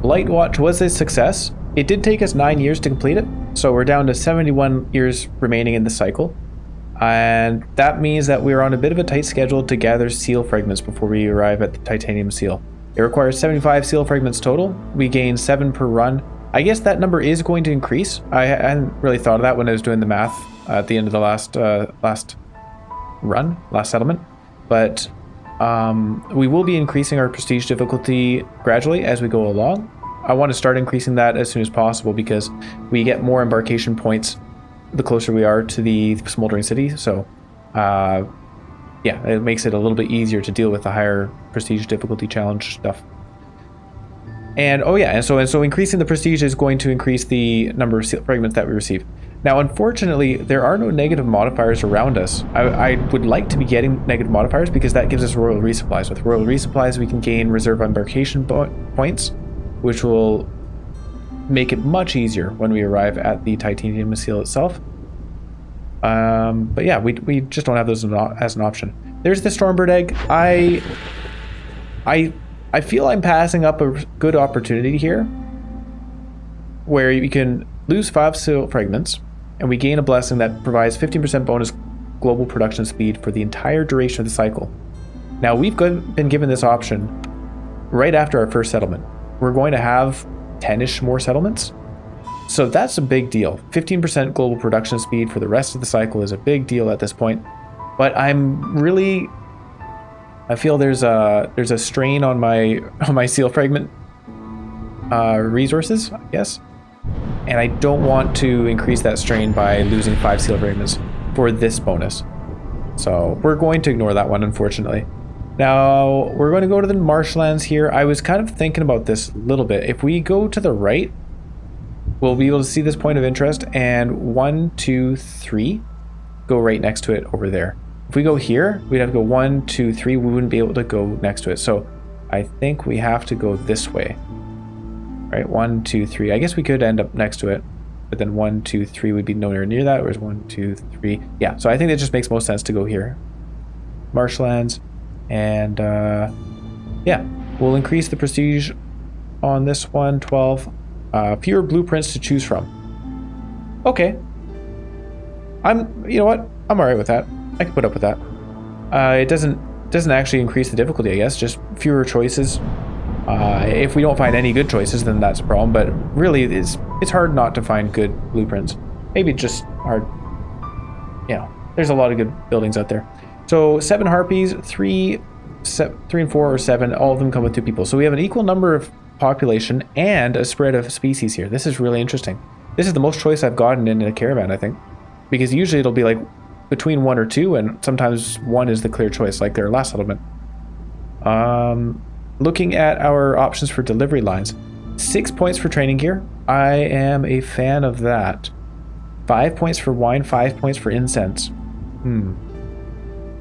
Light Watch was a success. It did take us 9 years to complete it, so we're down to 71 years remaining in the cycle. And that means that we're on a bit of a tight schedule to gather seal fragments before we arrive at the titanium seal. It requires 75 seal fragments total. We gain 7 per run. I guess that number is going to increase. I hadn't really thought of that when I was doing the math at the end of the last settlement. But we will be increasing our prestige difficulty gradually as we go along. I want to start increasing that as soon as possible because we get more embarkation points the closer we are to the smoldering city. So yeah, it makes it a little bit easier to deal with the higher prestige difficulty challenge stuff. And oh yeah, and so increasing the prestige is going to increase the number of fragments that we receive. Now, unfortunately, there are no negative modifiers around us. I would like to be getting negative modifiers because that gives us royal resupplies. With royal resupplies, we can gain reserve embarkation points, which will make it much easier when we arrive at the titanium seal itself. But yeah, we just don't have those as an option. There's the Stormbird egg. I feel I'm passing up a good opportunity here where you can lose 5 seal fragments and we gain a blessing that provides 15% bonus global production speed for the entire duration of the cycle. Now, we've been given this option right after our first settlement. We're going to have 10-ish more settlements. So that's a big deal. 15% global production speed for the rest of the cycle is a big deal at this point. But I feel there's a strain on my seal fragment resources, I guess. And I don't want to increase that strain by losing 5 seal fragments for this bonus. So we're going to ignore that one, unfortunately. Now, we're going to go to the marshlands here. I was kind of thinking about this a little bit. If we go to the right, we'll be able to see this point of interest, and 1, 2, 3 go right next to it over there. If we go here, we'd have to go 1, 2, 3. We wouldn't be able to go next to it. So I think we have to go this way. Right, 1, 2, 3. I guess we could end up next to it, but then 1, 2, 3 would be nowhere near that. Whereas 1, 2, 3. Yeah, so I think it just makes most sense to go here. Marshlands. And yeah, we'll increase the prestige on this one, 12. Fewer blueprints to choose from. Okay. You know what? I'm all right with that. I can put up with that. It doesn't actually increase the difficulty, I guess. Just fewer choices. If we don't find any good choices, then that's a problem. But really, it's hard not to find good blueprints. Maybe just hard. You know, there's a lot of good buildings out there. So 7 harpies, 3 and 4 or 7, all of them come with 2 people. So we have an equal number of population and a spread of species here. This is really interesting. This is the most choice I've gotten in a caravan, I think. Because usually it'll be like between 1 or 2, and sometimes 1 is the clear choice, like their last settlement. Looking at our options for delivery lines. 6 points for training gear. I am a fan of that. 5 points for wine, 5 points for incense.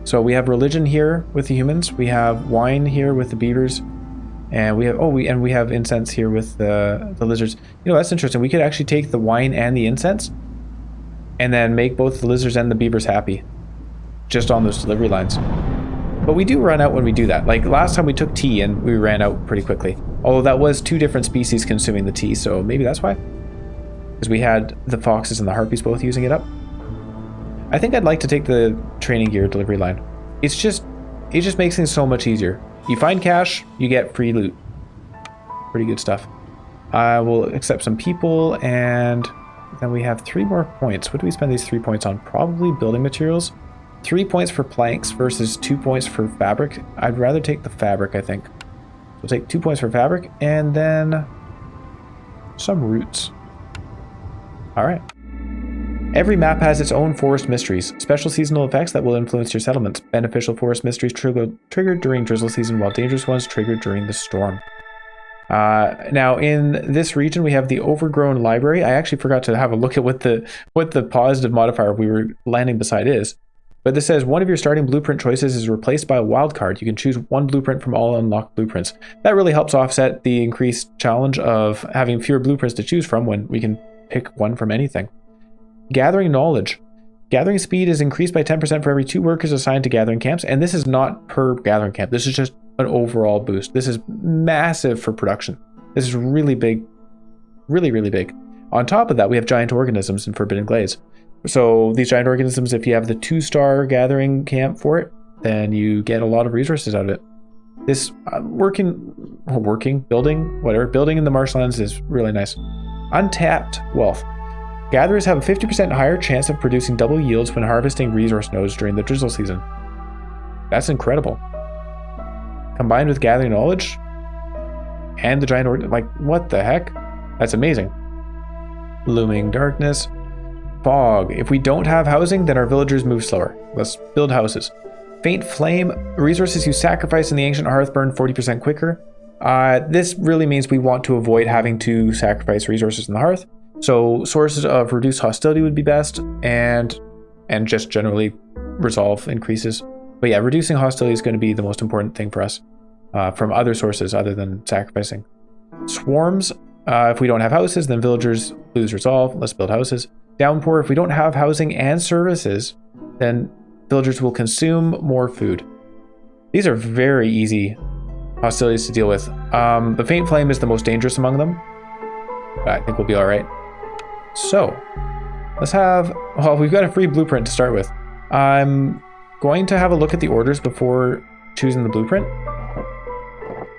So we have religion here with the humans. We have wine here with the beavers. And we have we have incense here with the lizards. You know, that's interesting. We could actually take the wine and the incense and then make both the lizards and the beavers happy just on those delivery lines. But we do run out when we do that. Like last time we took tea and we ran out pretty quickly. Although that was 2 different species consuming the tea, so maybe that's why. Because we had the foxes and the harpies both using it up. I think I'd like to take the training gear delivery line. It just makes things so much easier. You find cash, you get free loot. Pretty good stuff. I will accept some people, and then we have 3 more points. What do we spend these 3 points on? Probably building materials. 3 points for planks versus 2 points for fabric. I'd rather take the fabric, I think. We'll take 2 points for fabric, and then some roots. All right. Every map has its own forest mysteries, special seasonal effects that will influence your settlements. Beneficial forest mysteries triggered during drizzle season, while dangerous ones triggered during the storm. Now in this region we have the overgrown library. I actually forgot to have a look at what the positive modifier we were landing beside is. But this says one of your starting blueprint choices is replaced by a wild card. You can choose 1 blueprint from all unlocked blueprints. That really helps offset the increased challenge of having fewer blueprints to choose from when we can pick 1 from anything. Gathering knowledge. Gathering speed is increased by 10% for every 2 workers assigned to gathering camps, and this is not per gathering camp. This is just an overall boost. This is massive for production. This is really big. Really, really big. On top of that, we have giant organisms in Forbidden Glades. So these giant organisms, if you have the 2-star gathering camp for it, then you get a lot of resources out of it. This building in the marshlands is really nice. Untapped wealth. Gatherers have a 50% higher chance of producing double yields when harvesting resource nodes during the drizzle season. That's incredible. Combined with gathering knowledge and the giant like, what the heck? That's amazing. Looming darkness. Fog. If we don't have housing, then our villagers move slower. Let's build houses. Faint flame. Resources you sacrifice in the ancient hearth burn 40% quicker. This really means we want to avoid having to sacrifice resources in the hearth. So sources of reduced hostility would be best, and just generally resolve increases. But yeah, reducing hostility is going to be the most important thing for us from other sources other than sacrificing. Swarms. If we don't have houses, then villagers lose resolve. Let's build houses. Downpour. If we don't have housing and services, then villagers will consume more food. These are very easy hostilities to deal with. The faint flame is the most dangerous among them, but I think we'll be all right. So let's we've got a free blueprint to start with. I'm going to have a look at the orders before choosing the blueprint.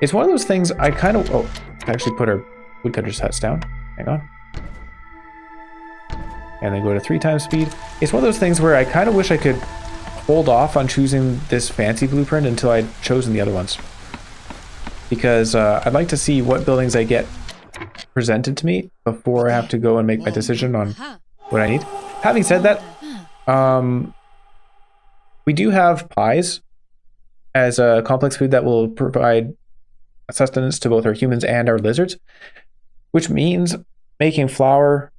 It's one of those things I kind of, actually put our woodcutter's huts down. Hang on. And then go to 3 times speed. It's one of those things where I kind of wish I could hold off on choosing this fancy blueprint until I'd chosen the other ones. Because I'd like to see what buildings I get presented to me before I have to go and make my decision on what I need. Having said that, we do have pies as a complex food that will provide sustenance to both our humans and our lizards, which means making flour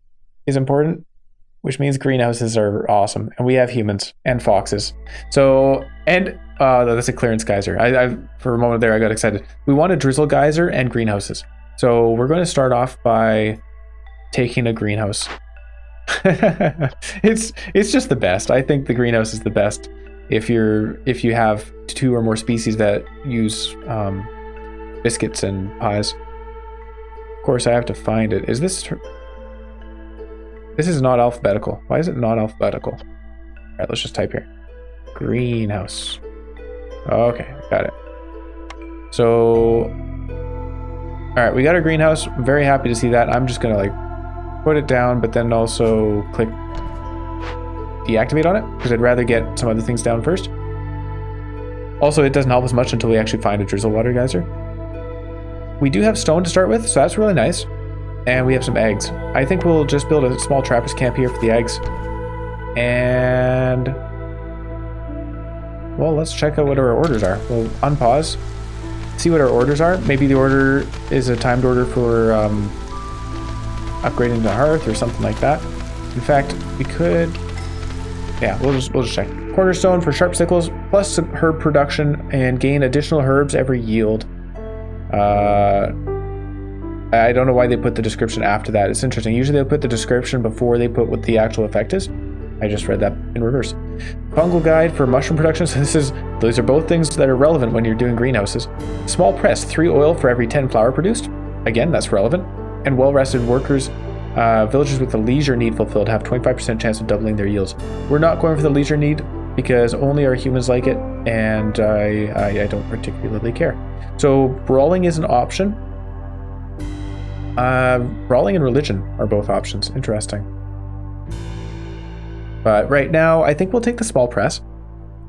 is important, which means greenhouses are awesome, and we have humans and foxes. So, and that's a clearance geyser. I for a moment there I got excited. We want a drizzle geyser and greenhouses. So we're going to start off by taking a greenhouse. It's just the best. I think the greenhouse is the best if you have 2 or more species that use biscuits and pies. Of course, I have to find it. Is this? This is not alphabetical. Why is it not alphabetical? All right, let's just type here. Greenhouse. Okay, got it. So, all right, we got our greenhouse. I'm very happy to see that. I'm just gonna like put it down, but then also click deactivate on it because I'd rather get some other things down first. Also, it doesn't help us much until we actually find a drizzle water geyser. We do have stone to start with, so that's really nice. And we have some eggs. I think we'll just build a small trapper's camp here for the eggs. And well, let's check out what our orders are. We'll unpause, see what our orders are. Maybe the order is a timed order for upgrading the hearth or something like that. In fact, we could, yeah, we'll just check. Cornerstone for sharp sickles plus some herb production and gain additional herbs every yield. I don't know why they put the description after that. It's interesting. Usually they'll put the description before they put what the actual effect is. I just read that in reverse. Fungal guide for mushroom production. So those are both things that are relevant when you're doing greenhouses. Small press, 3 oil for every 10 flour produced. Again, that's relevant. And well-rested workers, villagers with the leisure need fulfilled have 25% chance of doubling their yields. We're not going for the leisure need because only our humans like it, and I don't particularly care. So brawling is an option. Brawling and religion are both options. Interesting. But right now, I think we'll take the small press.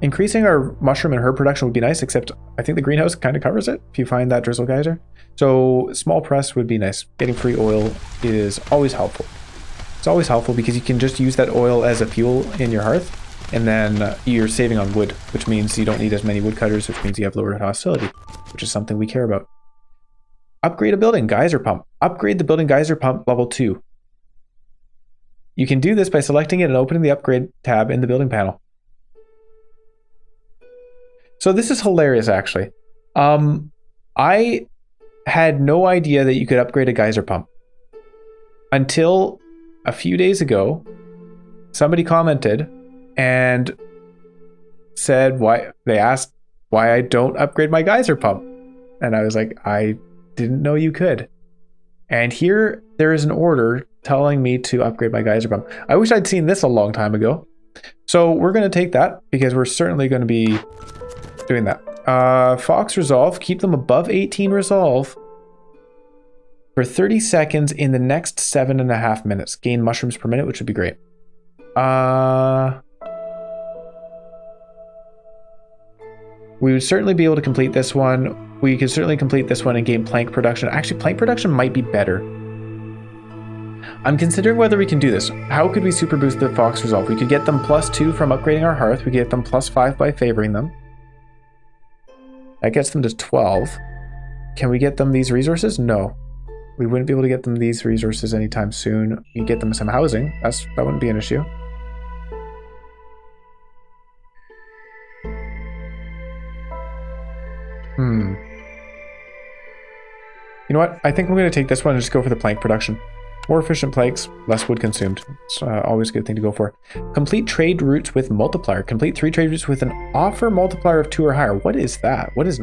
Increasing our mushroom and herb production would be nice, except I think the greenhouse kind of covers it if you find that drizzle geyser. So small press would be nice. Getting free oil is always helpful. It's always helpful because you can just use that oil as a fuel in your hearth, and then you're saving on wood, which means you don't need as many woodcutters, which means you have lower hostility, which is something we care about. Upgrade a building geyser pump. Upgrade the building geyser pump level 2. You can do this by selecting it and opening the upgrade tab in the building panel. So this is hilarious, actually. I had no idea that you could upgrade a geyser pump until a few days ago. Somebody commented and said they asked why I don't upgrade my geyser pump, and I was like, I didn't know you could. And here there is an order telling me to upgrade my geyser pump. I wish I'd seen this a long time ago. So we're going to take that because we're certainly going to be doing that. Fox resolve, keep them above 18 resolve for 30 seconds in the next 7.5 minutes. Gain mushrooms per minute, which would be great. We would certainly be able to complete this one. We could certainly complete this one and gain plank production. Actually, plank production might be better. I'm considering whether we can do this. How could we super boost the Fox resolve? We could get them +2 from upgrading our hearth. We could get them +5 by favoring them. That gets them to 12. Can we get them these resources? No. We wouldn't be able to get them these resources anytime soon. You get them some housing. That wouldn't be an issue. You know what? I think I'm going to take this one and just go for the plank production. More efficient planks, less wood consumed. It's always a good thing to go for. Complete trade routes with multiplier. Complete 3 trade routes with an offer multiplier of 2 or higher. What is that? What is...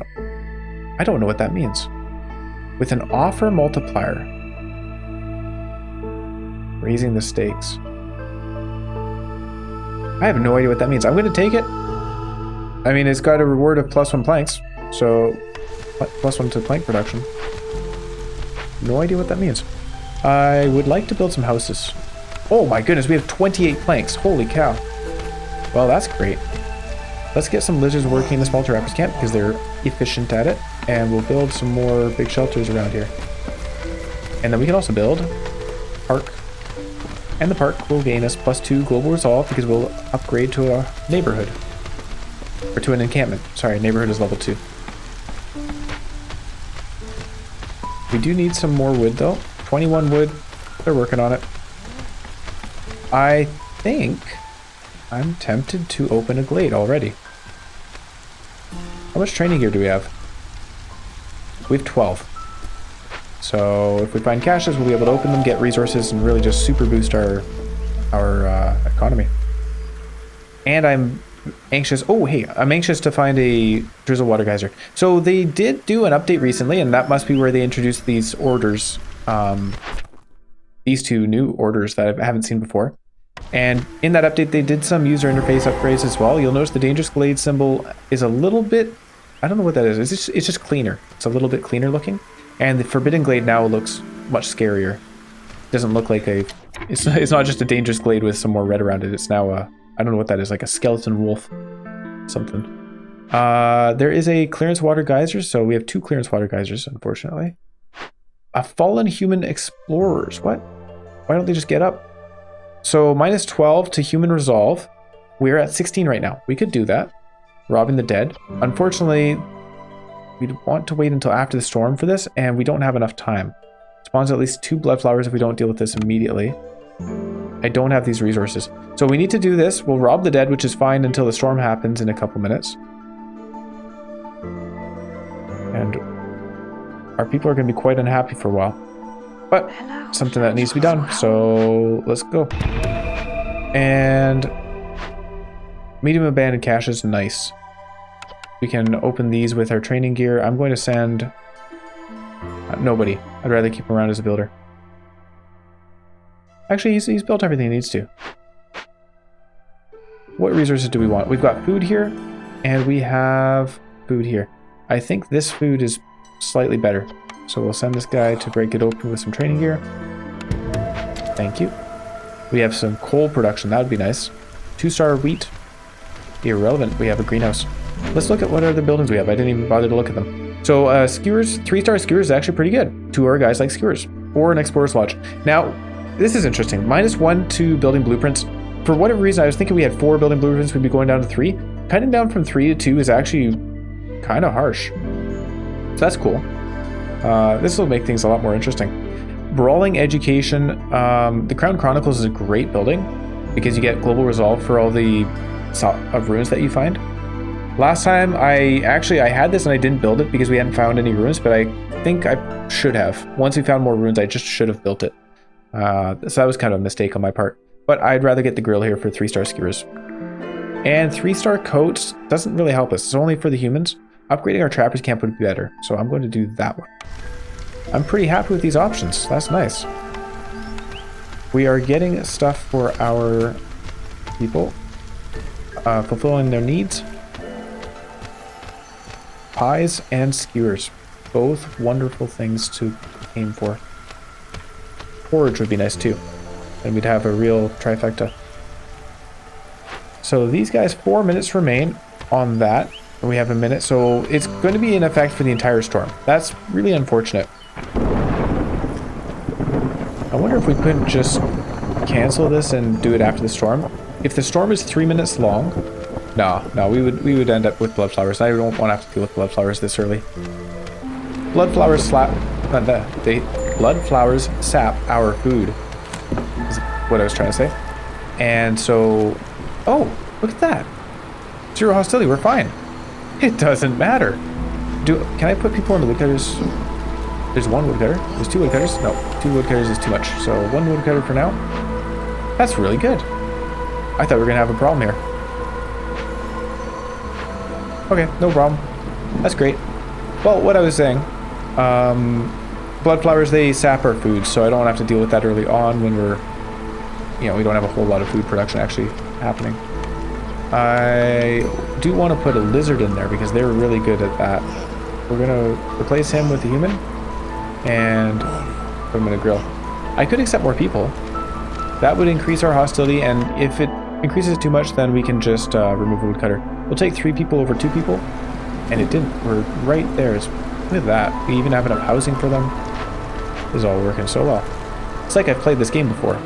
I don't know what that means. With an offer multiplier. Raising the stakes. I have no idea what that means. I'm going to take it. I mean, it's got a reward of +1 planks. So, +1 to plank production. No idea what that means. I would like to build some houses. Oh my goodness, we have 28 planks. Holy cow. Well, that's great. Let's get some lizards working in the small trappers camp because they're efficient at it. And we'll build some more big shelters around here. And then we can also build park. And the park will gain us +2 global resolve because we'll upgrade to a neighborhood. Or to an encampment. Sorry, neighborhood is level 2. We do need some more wood though. 21 wood. They're working on it. I think I'm tempted to open a glade already. How much training gear do we have? We have 12. So if we find caches, we'll be able to open them, get resources, and really just super boost our economy. And I'm anxious. Oh, hey, I'm anxious to find a drizzle water geyser. So they did do an update recently, and that must be where they introduced these orders. These 2 new orders that I haven't seen before. And in that update, they did some user interface upgrades as well. You'll notice the dangerous glade symbol is a little bit, I don't know what that is. It's just cleaner. It's a little bit cleaner looking. And the forbidden glade now looks much scarier. It doesn't look like it's not just a dangerous glade with some more red around it. It's now a, I don't know what that is, like a skeleton wolf something. There is a clearance water geyser, so we have 2 clearance water geysers, unfortunately. A fallen human explorers. What? Why don't they just get up? So -12 to human resolve. We're at 16 right now. We could do that. Robbing the dead. Unfortunately, we'd want to wait until after the storm for this, and we don't have enough time. Spawns at least 2 blood flowers if we don't deal with this immediately. I don't have these resources. So we need to do this. We'll rob the dead, which is fine until the storm happens in a couple minutes. And our people are going to be quite unhappy for a while. But something that needs to be done. So let's go. And medium abandoned caches, nice. We can open these with our training gear. I'm going to send nobody. I'd rather keep him around as a builder. Actually, he's built everything he needs to. What resources do we want? We've got food here, and we have food here. I think this food is slightly better. So we'll send this guy to break it open with some training gear. Thank you. We have some coal production. That would be nice. 2-star wheat. Irrelevant. We have a greenhouse. Let's look at what other buildings we have. I didn't even bother to look at them. So skewers, 3-star skewers is actually pretty good. 2 our guys like skewers. Or an explorer's lodge. Now, this is interesting. -1 to building blueprints. For whatever reason, I was thinking we had 4 building blueprints. We'd be going down to 3. Cutting down from 3 to 2 is actually kind of harsh. So that's cool. This will make things a lot more interesting. Brawling education. The Crown Chronicles is a great building because you get global resolve for all the ruins that you find. Last time I had this and I didn't build it because we hadn't found any ruins, but I think I should have. Once we found more ruins, I just should have built it. So that was kind of a mistake on my part. But I'd rather get the grill here for 3-star skewers. And 3-star coats doesn't really help us. It's only for the humans. Upgrading our trappers camp would be better. So I'm going to do that one. I'm pretty happy with these options. That's nice. We are getting stuff for our people, fulfilling their needs. Pies and skewers, both wonderful things to aim for. Forage would be nice too, and we'd have a real trifecta. So these guys, 4 minutes remain on that, and we have a minute, so it's going to be in effect for the entire storm. That's really unfortunate. I wonder if we couldn't just cancel this and do it after the storm. If the storm is 3 minutes long, no, we would end up with blood flowers. I don't want to have to deal with blood flowers this early. Blood flowers blood flowers sap our food, is what I was trying to say. And so, oh, look at that. 0 hostility, we're fine. It doesn't matter. Can I put people in the woodcutters? There's 1 woodcutter. There's 2 woodcutters. No, 2 woodcutters is too much. So 1 woodcutter for now. That's really good. I thought we were gonna have a problem here. Okay, no problem. That's great. Well, what I was saying, blood flowers, they sap our food, so I don't have to deal with that early on when we're, you know, we don't have a whole lot of food production actually happening. I do want to put a lizard in there because they're really good at that. We're gonna replace him with a human and put him in a grill. I could accept more people. That would increase our hostility, and if it increases too much, then we can just remove a woodcutter. We'll take 3 people over 2 people, and it didn't. We're right there. Look at that. We even have enough housing for them. This is all working so well. It's like I've played this game before.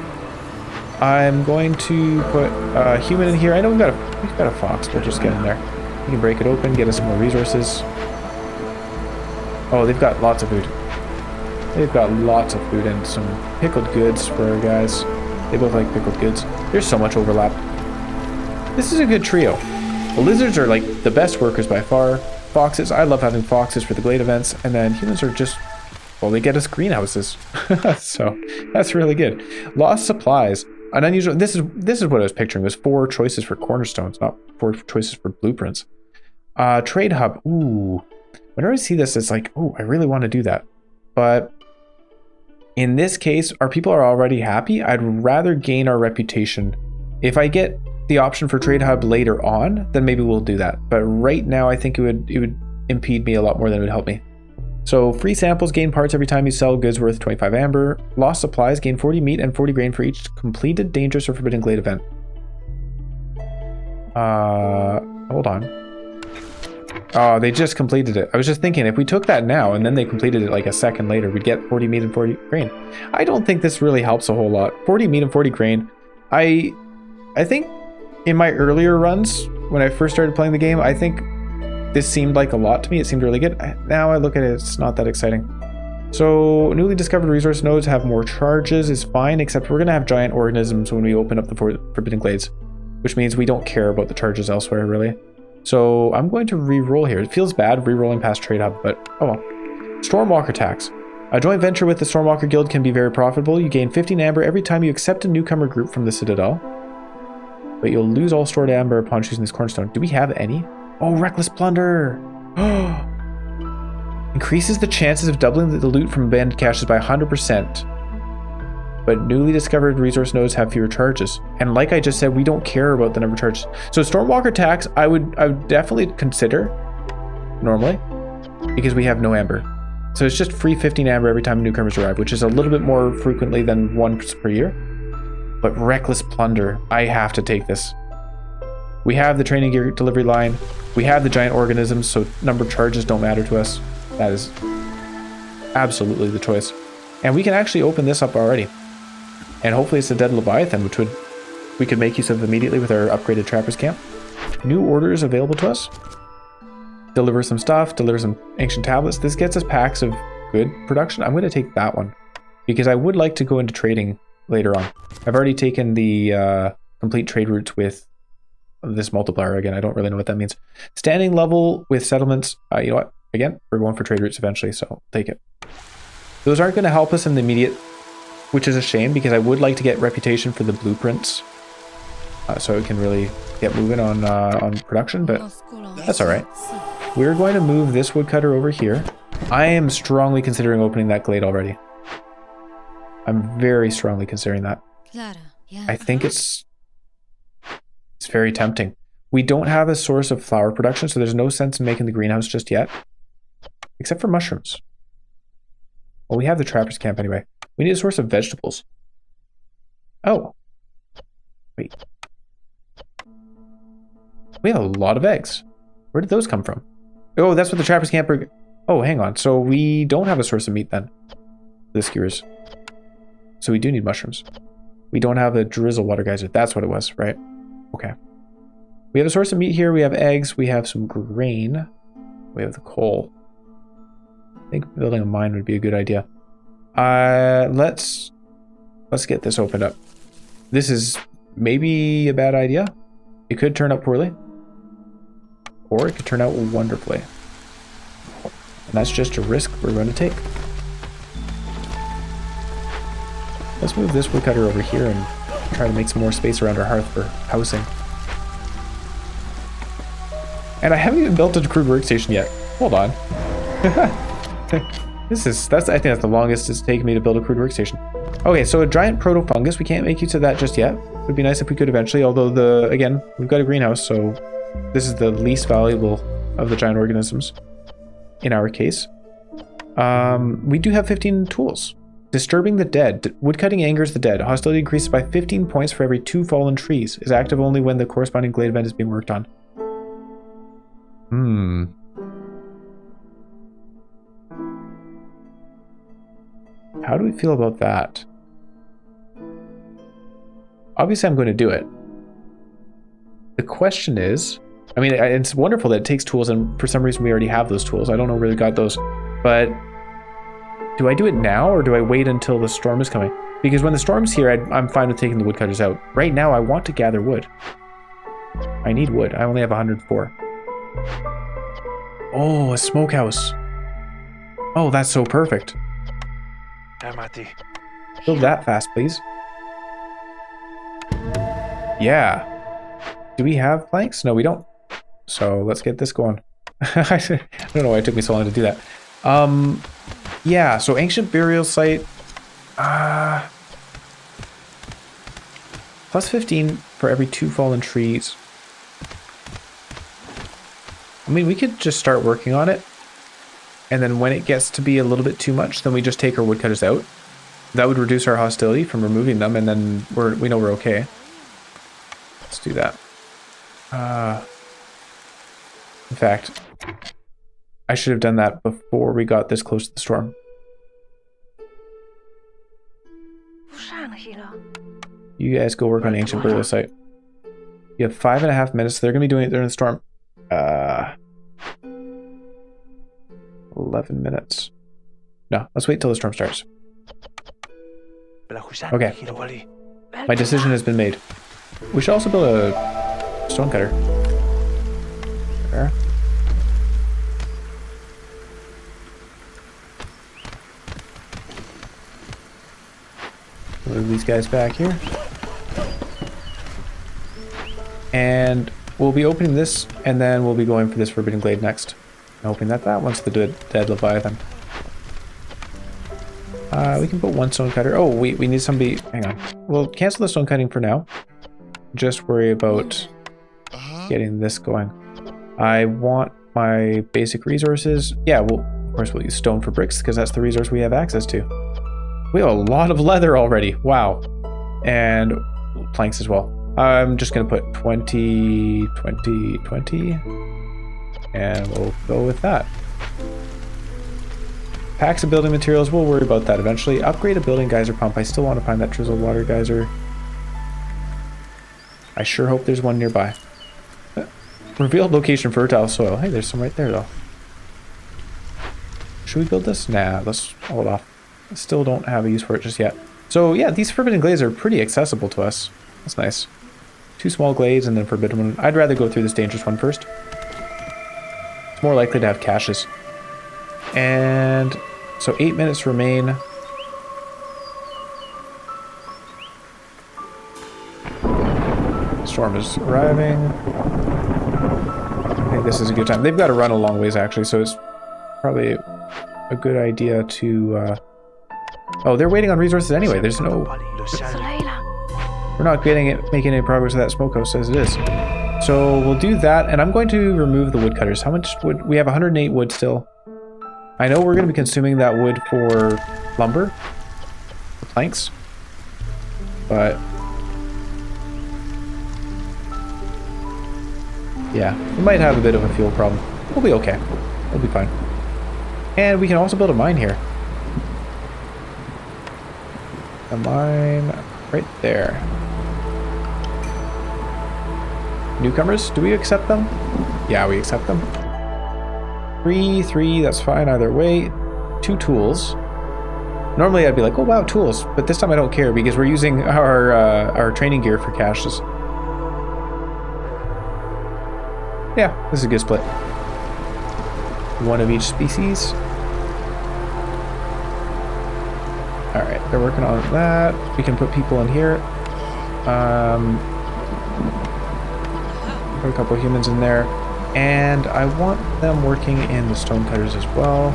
I'm going to put a human in here. I know we've got a fox. We'll just get in there. We can break it open, get us some more resources. Oh, they've got lots of food. They've got lots of food and some pickled goods for our guys. They both like pickled goods. There's so much overlap. This is a good trio. The lizards are like the best workers by far. Foxes, I love having foxes for the glade events. And then humans are just, well, they get us greenhouses. So that's really good. Lost supplies. An unusual, this is what I was picturing. Was 4 choices for cornerstones, not 4 choices for blueprints. Trade hub. Ooh. Whenever I see this, it's like, oh, I really want to do that. But in this case, our people are already happy. I'd rather gain our reputation. If I get the option for trade hub later on, then maybe we'll do that. But right now, I think it would impede me a lot more than it would help me. So free samples, gain parts every time you sell goods worth 25 amber. Lost supplies, gain 40 meat and 40 grain for each completed dangerous or forbidden glade event. Hold on. Oh, they just completed it. I was just thinking, if we took that now and then they completed it like a second later, we'd get 40 meat and 40 grain. I don't think this really helps a whole lot. 40 meat and 40 grain. I think in my earlier runs, when I first started playing the game, I think this seemed like a lot to me. It seemed really good. Now I look at it, it's not that exciting. So newly discovered resource nodes have more charges is fine, except we're going to have giant organisms when we open up the forbidden glades, which means we don't care about the charges elsewhere, really. So I'm going to re-roll here. It feels bad re-rolling past trade hub, but oh well. Stormwalker tax. A joint venture with the Stormwalker Guild can be very profitable. You gain 15 amber every time you accept a newcomer group from the Citadel, but you'll lose all stored amber upon choosing this cornerstone. Do we have any? Oh, reckless plunder. Increases the chances of doubling the loot from abandoned caches by 100%. But newly discovered resource nodes have fewer charges. And like I just said, we don't care about the number of charges. So Stormwalker tax, I would definitely consider normally, because we have no amber. So it's just free 15 amber every time newcomers arrive, which is a little bit more frequently than once per year. But reckless plunder, I have to take this. We have the training gear delivery line. We have the giant organisms, so number of charges don't matter to us. That is absolutely the choice. And we can actually open this up already. And hopefully it's a dead Leviathan, which we could make use of immediately with our upgraded Trapper's Camp. New orders available to us. Deliver some stuff, deliver some ancient tablets. This gets us packs of good production. I'm going to take that one because I would like to go into trading later on. I've already taken the complete trade routes with this multiplier again. I don't really know what that means. Standing level with settlements. You know what? Again, we're going for trade routes eventually, so I'll take it. Those aren't going to help us in the immediate, which is a shame because I would like to get reputation for the blueprints, so we can really get moving on production. But that's all right. We're going to move this woodcutter over here. I am strongly considering opening that glade already. I'm very strongly considering that. I think it's very tempting. We don't have a source of flower production, so there's no sense in making the greenhouse just yet. Except for mushrooms. Well, we have the trapper's camp anyway. We need a source of vegetables. Oh. Wait. We have a lot of eggs. Where did those come from? Oh, that's what the trapper's camp are... Oh, hang on. So we don't have a source of meat then. The skewers. So we do need mushrooms. We don't have a drizzle water geyser. That's what it was, right? Okay. We have a source of meat here. We have eggs. We have some grain. We have the coal. I think building a mine would be a good idea. Let's get this opened up. This is maybe a bad idea. It could turn out poorly. Or it could turn out wonderfully. And that's just a risk we're going to take. Let's move this woodcutter over here and try to make some more space around our hearth for housing. And I haven't even built a crude workstation yet. Hold on. I think that's the longest it's taken me to build a crude workstation. Okay, so a giant proto-fungus. We can't make use of that just yet. It would be nice if we could eventually, although again, we've got a greenhouse, so this is the least valuable of the giant organisms in our case. We do have 15 tools. Disturbing the dead. Woodcutting angers the dead. Hostility increases by 15 points for every 2 fallen trees. Is active only when the corresponding glade event is being worked on. How do we feel about that? Obviously, I'm going to do it. The question is, I mean, it's wonderful that it takes tools, and for some reason we already have those tools. I don't know where we got those, but do I do it now, or do I wait until the storm is coming? Because when the storm's here, I'm fine with taking the woodcutters out. Right now, I want to gather wood. I need wood. I only have 104. Oh, a smokehouse. Oh, that's so perfect. Build that fast, please. Yeah. Do we have planks? No, we don't. So let's get this going. I don't know why it took me so long to do that. Yeah, so ancient burial site. Plus 15 for every 2 fallen trees. I mean, we could just start working on it. And then when it gets to be a little bit too much, then we just take our woodcutters out. That would reduce our hostility from removing them, and then we know we're okay. Let's do that. In fact, I should have done that before we got this close to the storm. You guys go work on the ancient burial site. You have 5.5 minutes, so they're going to be doing it during the storm. 11 minutes. No, let's wait till the storm starts. Okay. My decision has been made. We should also build a stone cutter. There. Move these guys back here. And we'll be opening this, and then we'll be going for this Forbidden Glade next. I'm hoping that one's the dead Leviathan. We can put one stone cutter. Oh, we need somebody. Hang on. We'll cancel the stone cutting for now. Just worry about getting this going. I want my basic resources. Yeah, well, of course we'll use stone for bricks because that's the resource we have access to. We have a lot of leather already. Wow. And planks as well. I'm just going to put 20, 20, 20. And we'll go with that. Packs of building materials, we'll worry about that eventually. Upgrade a building geyser pump. I still want to find that drizzle water geyser. I sure hope there's one nearby. Revealed location fertile soil. Hey, there's some right there though. Should we build this? Nah, let's hold off. I still don't have a use for it just yet. So yeah, these forbidden glades are pretty accessible to us. That's nice. 2 small glades and then forbidden one. I'd rather go through this dangerous one first. It's more likely to have caches. And so 8 minutes remain. Storm is arriving. I think this is a good time. They've got to run a long ways actually, so it's probably a good idea to... Oh, they're waiting on resources anyway. There's no... We're not making any progress with that smokehouse as it is. So we'll do that, and I'm going to remove the woodcutters. How much wood? We have 108 wood still. I know we're going to be consuming that wood for lumber, for planks, but yeah, we might have a bit of a fuel problem. We'll be okay. We'll be fine. And we can also build a mine here. A mine right there. Newcomers, do we accept them? Yeah, we accept them. 3, that's fine either way. 2 tools. Normally I'd be like, oh wow, tools, but this time I don't care because we're using our training gear for caches. Yeah, this is a good split. 1 of each species. Alright, they're working on that. We can put people in here. Put a couple of humans in there. And I want them working in the stonecutters as well.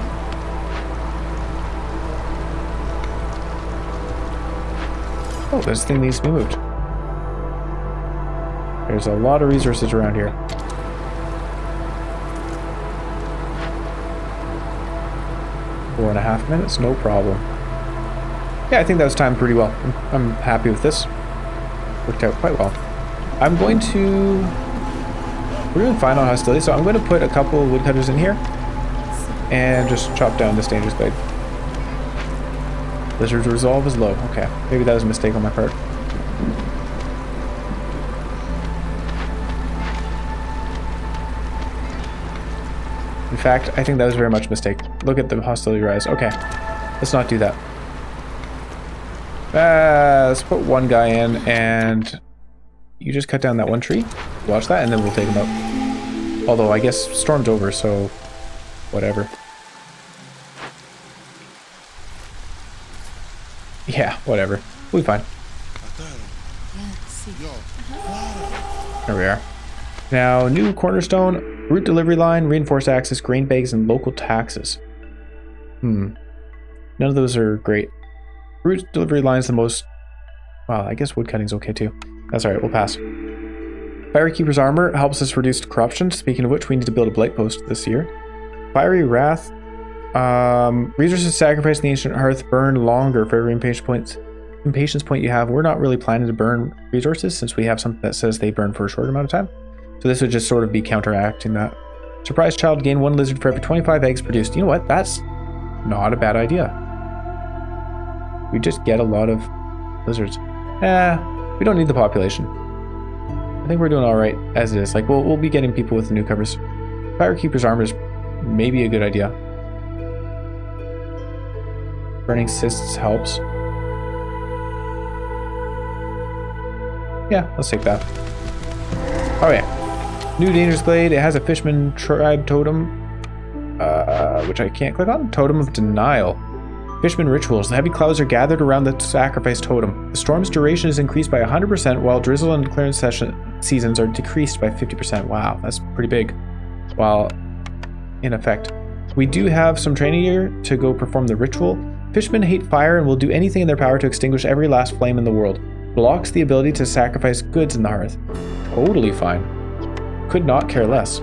Oh, this thing needs to be moved. There's a lot of resources around here. Four and a half minutes, no problem. Yeah, I think that was timed pretty well. I'm happy with this. Worked out quite well. I'm going to... We're doing fine on hostility, so I'm going to put a couple of woodcutters in here and just chop down this dangerous blade. Lizard's resolve is low. Okay, maybe that was a mistake on my part. In fact, I think that was very much a mistake. Look at the hostility rise. Okay, let's not do that. Let's put one guy in, and you just cut down that one tree. Watch that, and then we'll take him out. Although, I guess storm's over, so whatever. Yeah, whatever. We'll be fine. There we are. Now, new cornerstone, route delivery line, reinforced access, grain bags, and local taxes. None of those are great. Route delivery line is the most... Well, I guess woodcutting's okay too. That's alright, we'll pass. Firekeeper's armor helps us reduce corruption. Speaking of which, we need to build a blight post this year. Fiery wrath. Resources sacrificed in the ancient hearth burn longer for every impatience point you have. We're not really planning to burn resources since we have something that says they burn for a short amount of time. So this would just sort of be counteracting that. Surprise child, gain 1 lizard for every 25 eggs produced. You know what? That's not a bad idea. We just get a lot of lizards. We don't need the population. I think we're doing all right as it is. Like we'll be getting people with the newcomers. Firekeeper's armor is maybe a good idea. Burning cysts helps. Yeah, let's take that. Oh yeah, new dangerous blade. It has a Fishman tribe totem, which I can't click on. Totem of denial. Fishman rituals. The heavy clouds are gathered around the sacrifice totem. The storm's duration is increased by 100%, while drizzle and clearance seasons are decreased by 50%. Wow, that's pretty big. While in effect, we do have some training here to go perform the ritual. Fishmen hate fire and will do anything in their power to extinguish every last flame in the world. Blocks the ability to sacrifice goods in the hearth. Totally fine. Could not care less.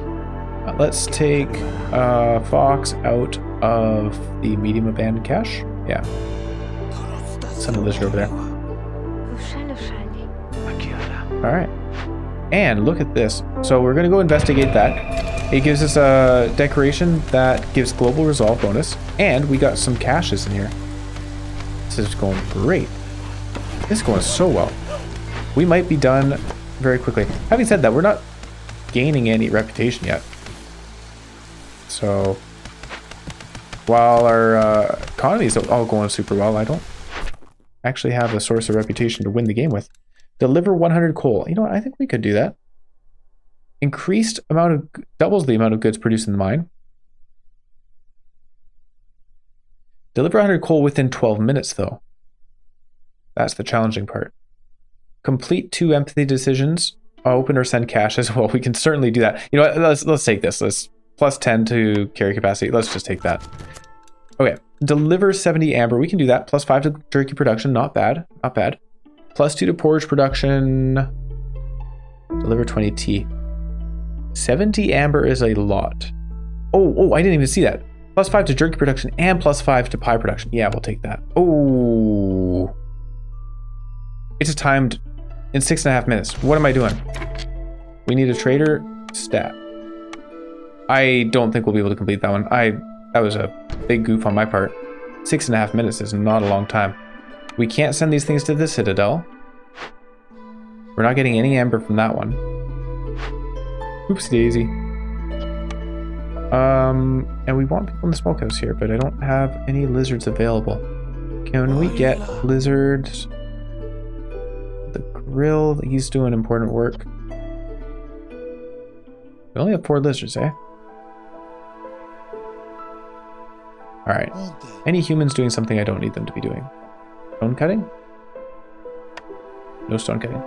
Let's take Fox out of the medium abandoned cache. Yeah. Send a lizard over there. Alright. And look at this. So we're going to go investigate that. It gives us a decoration that gives global resolve bonus. And we got some caches in here. This is going great. This is going so well. We might be done very quickly. Having said that, we're not gaining any reputation yet. So while our economy is all going super well, I don't actually have a source of reputation to win the game with. Deliver 100 coal. You know what? I think we could do that. Increased amount of... doubles the amount of goods produced in the mine. Deliver 100 coal within 12 minutes, though. That's the challenging part. Complete 2 empathy decisions. Open or send cash as well. We can certainly do that. You know what? Let's take this. Let's plus 10 to carry capacity. Let's just take that. Okay, deliver 70 amber. We can do that. Plus 5 to jerky production. Not bad. Not bad. Plus 2 to porridge production. Deliver 20 tea. 70 amber is a lot. Oh, I didn't even see that. Plus 5 to jerky production and plus 5 to pie production. Yeah, we'll take that. Oh. It's timed in 6.5 minutes. What am I doing? We need a trader stat. I don't think we'll be able to complete that one. That was a big goof on my part. 6.5 minutes is not a long time. We can't send these things to the Citadel. We're not getting any amber from that one. Oops daisy. And we want people in the smokehouse here, but I don't have any lizards available. Can we get lizards? The grill, he's doing important work. We only have 4 lizards, eh? Alright. Any humans doing something I don't need them to be doing? Stone cutting? No stone cutting.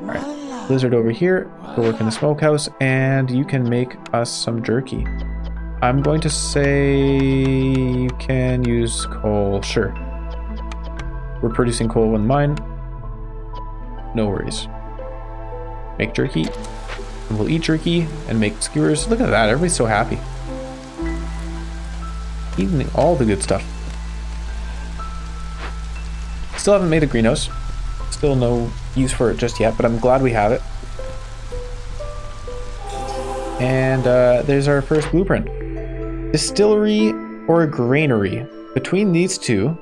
Alright. Lizard over here. Go work in the smokehouse, and you can make us some jerky. I'm going to say you can use coal. Sure. We're producing coal in the mine. No worries. Make jerky. And we'll eat jerky and make skewers. Look at that. Everybody's so happy. Eating all the good stuff. Still haven't made a greenhouse. Still no use for it just yet, but I'm glad we have it. And there's our first blueprint. Distillery or a granary. Between these two,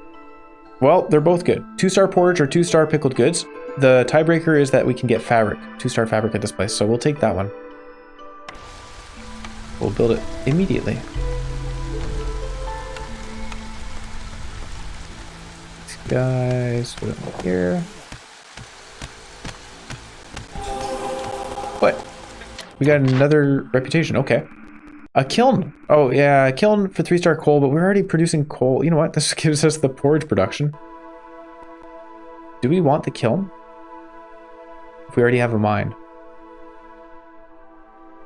well, they're both good. 2-star porridge or 2-star pickled goods. The tiebreaker is that we can get fabric. 2-star fabric at this place, so we'll take that one. We'll build it immediately. These guys, put them up here. What? We got another reputation. Okay. A kiln. Oh, yeah. A kiln for 3-star coal, but we're already producing coal. You know what? This gives us the porridge production. Do we want the kiln? If we already have a mine.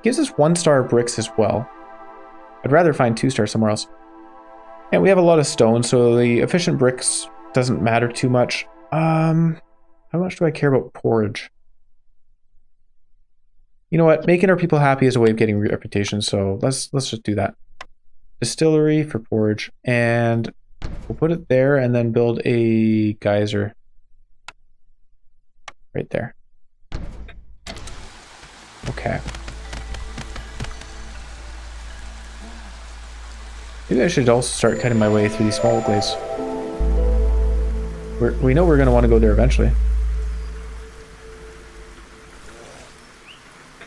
Gives us 1-star bricks as well. I'd rather find 2-star somewhere else. And we have a lot of stone, so the efficient bricks doesn't matter too much. How much do I care about porridge? You know what? Making our people happy is a way of getting reputation, so let's just do that. Distillery for porridge, and we'll put it there and then build a geyser right there. Okay. Maybe I should also start cutting my way through these small glades. We know we're going to want to go there eventually.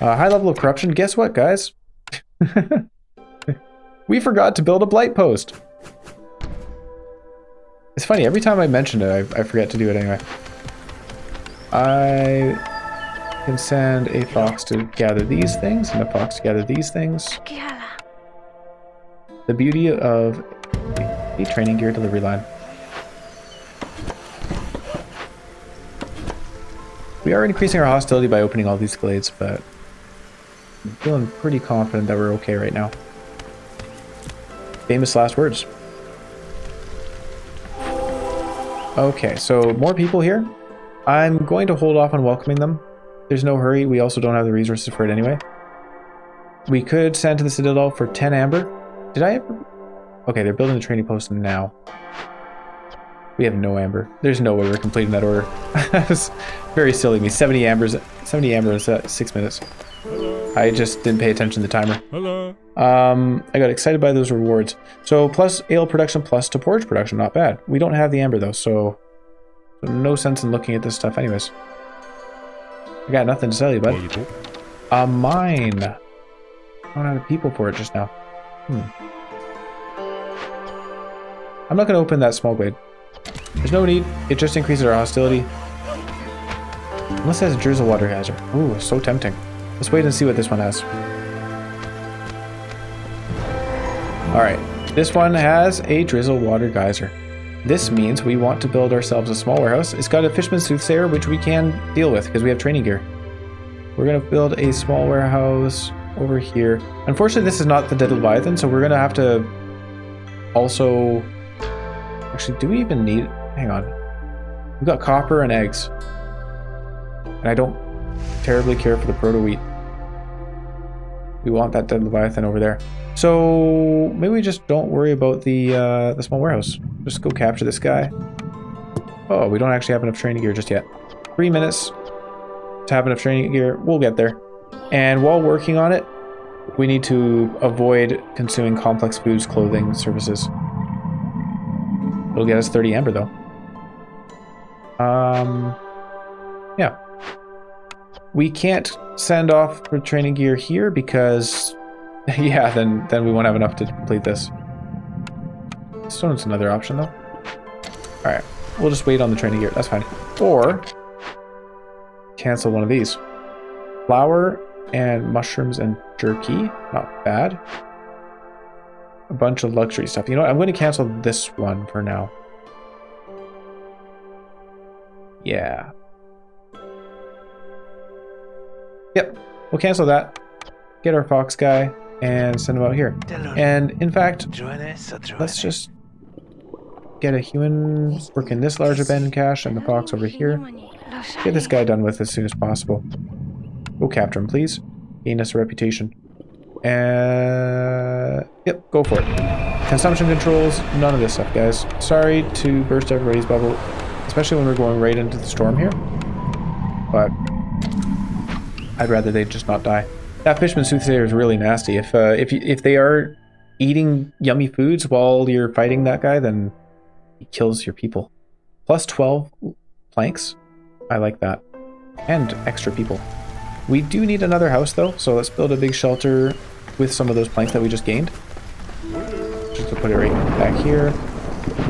High level of corruption. Guess what, guys? We forgot to build a blight post. It's funny, every time I mention it, I forget to do it anyway. I can send a fox to gather these things and a fox to gather these things. The beauty of a training gear delivery line. We are increasing our hostility by opening all these glades, but I'm feeling pretty confident that we're okay right now. Famous last words. Okay, so more people here. I'm going to hold off on welcoming them. There's no hurry. We also don't have the resources for it anyway. We could send to the Citadel for 10 amber. Did I ever? Okay, they're building the training post now. We have no amber. There's no way we're completing that order. That's very silly of me. 70 amber in 6 minutes. I just didn't pay attention to the timer. Hello. I got excited by those rewards. So plus ale production plus to porridge production, not bad. We don't have the amber though, so no sense in looking at this stuff anyways. I got nothing to sell you, bud. A mine. I don't have the people for it just now. I'm not going to open that small glade. There's no need. It just increases our hostility. Unless it has a drizzle water geyser. Ooh, so tempting. Let's wait and see what this one has. Alright, this one has a drizzle water geyser. This means we want to build ourselves a small warehouse. It's got a fisherman's soothsayer, which we can deal with because we have training gear. We're going to build a small warehouse over here. Unfortunately, this is not the Dead Leviathan, so we're going to have to also... Actually, do we even need... Hang on. We've got copper and eggs. And I don't terribly care for the proto-wheat. We want that dead Leviathan over there. So maybe we just don't worry about the small warehouse. Just go capture this guy. Oh, we don't actually have enough training gear just yet. 3 minutes to have enough training gear. We'll get there. And while working on it, we need to avoid consuming complex foods, clothing, services. It'll get us 30 amber though. Yeah. We can't send off for training gear here because, yeah, then we won't have enough to complete this. Stone's another option though. All right, we'll just wait on the training gear. That's fine. Or cancel one of these. Flour and mushrooms and jerky. Not bad. A bunch of luxury stuff. You know what? I'm going to cancel this one for now. Yeah. Yep. We'll cancel that. Get our fox guy and send him out here. And in fact, let's just get a human working this large abandoned cache and the fox over here. Get this guy done with as soon as possible. Go capture him, please. Gain us a reputation. Yep, go for it. Consumption controls, none of this stuff, guys. Sorry to burst everybody's bubble, especially when we're going right into the storm here. But I'd rather they just not die. That Fishman Soothsayer is really nasty. If they are eating yummy foods while you're fighting that guy, then he kills your people. Plus 12 planks. I like that. And extra people. We do need another house though, so let's build a big shelter with some of those planks that we just gained. Just to put it right back here.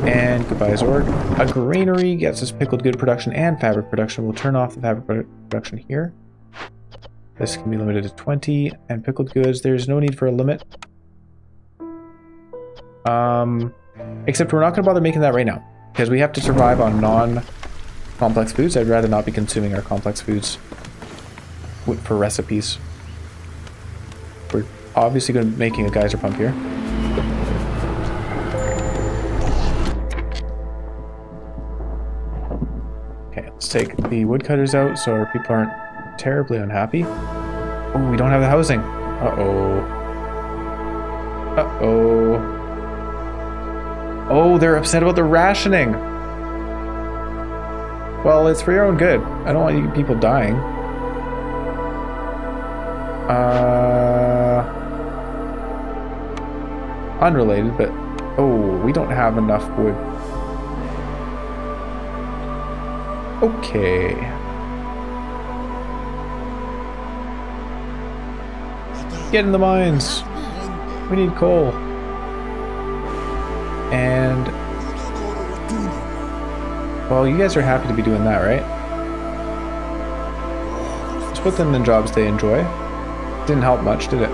And goodbye Zorg. A granary gets us pickled good production and fabric production. We'll turn off the fabric production here. This can be limited to 20. And pickled goods, there's no need for a limit. Except we're not going to bother making that right now. Because we have to survive on non-complex foods. I'd rather not be consuming our complex foods for recipes. We're obviously going to be making a geyser pump here. Okay, let's take the woodcutters out so our people aren't terribly unhappy. Oh, we don't have the housing. Uh-oh. Uh-oh. Oh, they're upset about the rationing. Well, it's for your own good. I don't want you people dying. Unrelated, but oh, we don't have enough wood. Okay. Get in the mines. We need coal. And well, you guys are happy to be doing that, right? Let's put them in jobs they enjoy. Didn't help much, did it?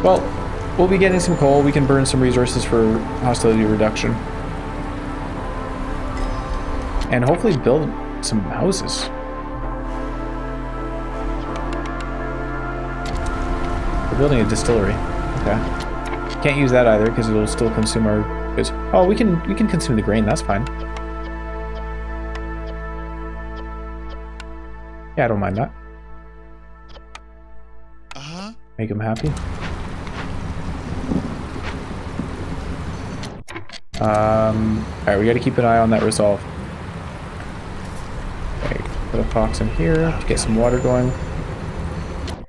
Well, we'll be getting some coal. We can burn some resources for hostility reduction. And hopefully build some houses. We're building a distillery. Okay. Can't use that either because it'll still consume our goods. Oh, we can consume the grain. That's fine. Yeah, I don't mind that. Make them happy. Alright, we gotta keep an eye on that resolve. Okay, put a fox in here to get some water going.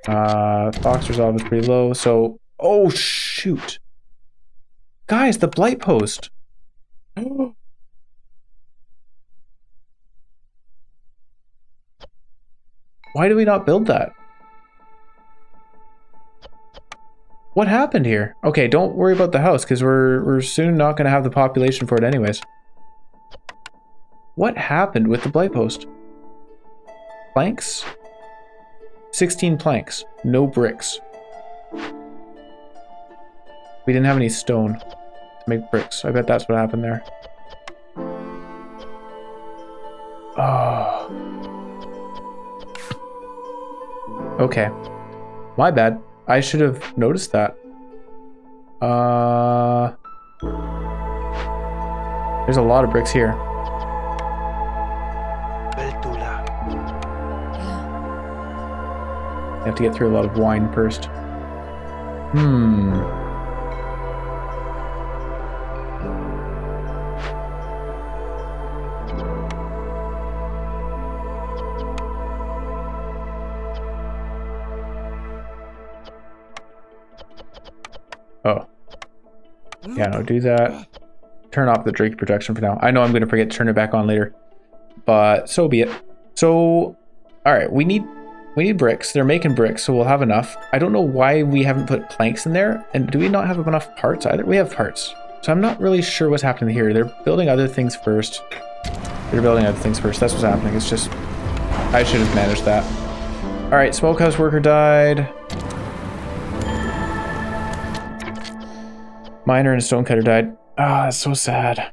Fox resolve is pretty low, so... Oh, shoot! Guys, the blight post! Why do we not build that? What happened here? Okay, don't worry about the house, because we're soon not going to have the population for it anyways. What happened with the blight post? Planks? 16 planks. No bricks. We didn't have any stone to make bricks. I bet that's what happened there. Oh. Okay. My bad. I should have noticed that. There's a lot of bricks here. You have to get through a lot of wine first. Oh. Yeah, no, do that. Turn off the drake protection for now. I know I'm going to forget to turn it back on later, but so be it. So, all right, we need bricks. They're making bricks, so we'll have enough. I don't know why we haven't put planks in there, and do we not have enough parts either? We have parts, so I'm not really sure what's happening here. They're building other things first. That's what's happening. It's just I should have managed that. All right, smokehouse worker died. Miner and stonecutter died. Ah, that's so sad.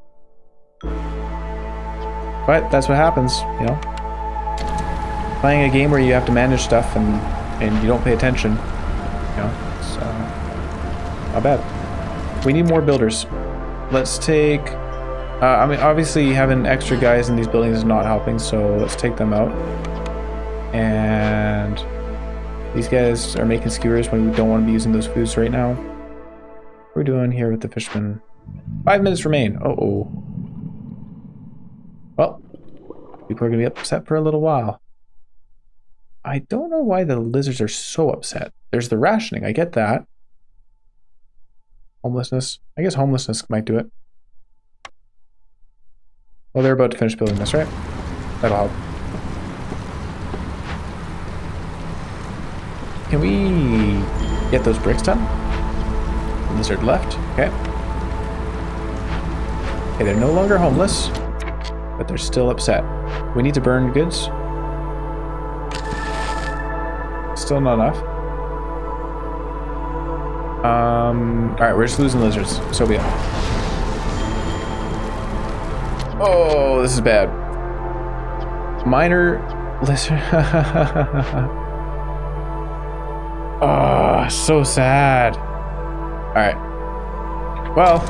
But that's what happens, you know. Playing a game where you have to manage stuff and you don't pay attention, you know. So not bad. We need more builders. Let's take. I mean, obviously having extra guys in these buildings is not helping, so let's take them out. And these guys are making skewers when we don't want to be using those foods right now. What are we doing here with the fishermen? 5 minutes remain. Uh-oh. Well, people are going to be upset for a little while. I don't know why the lizards are so upset. There's the rationing. I get that. Homelessness. I guess homelessness might do it. Well, they're about to finish building this, right? That'll help. Can we get those bricks done? The lizard left. Okay. Okay, they're no longer homeless, but they're still upset. We need to burn goods. Still not enough. Alright, we're just losing lizards. So be it. Oh, this is bad. Minor lizard. Oh, so sad. Alright. Well,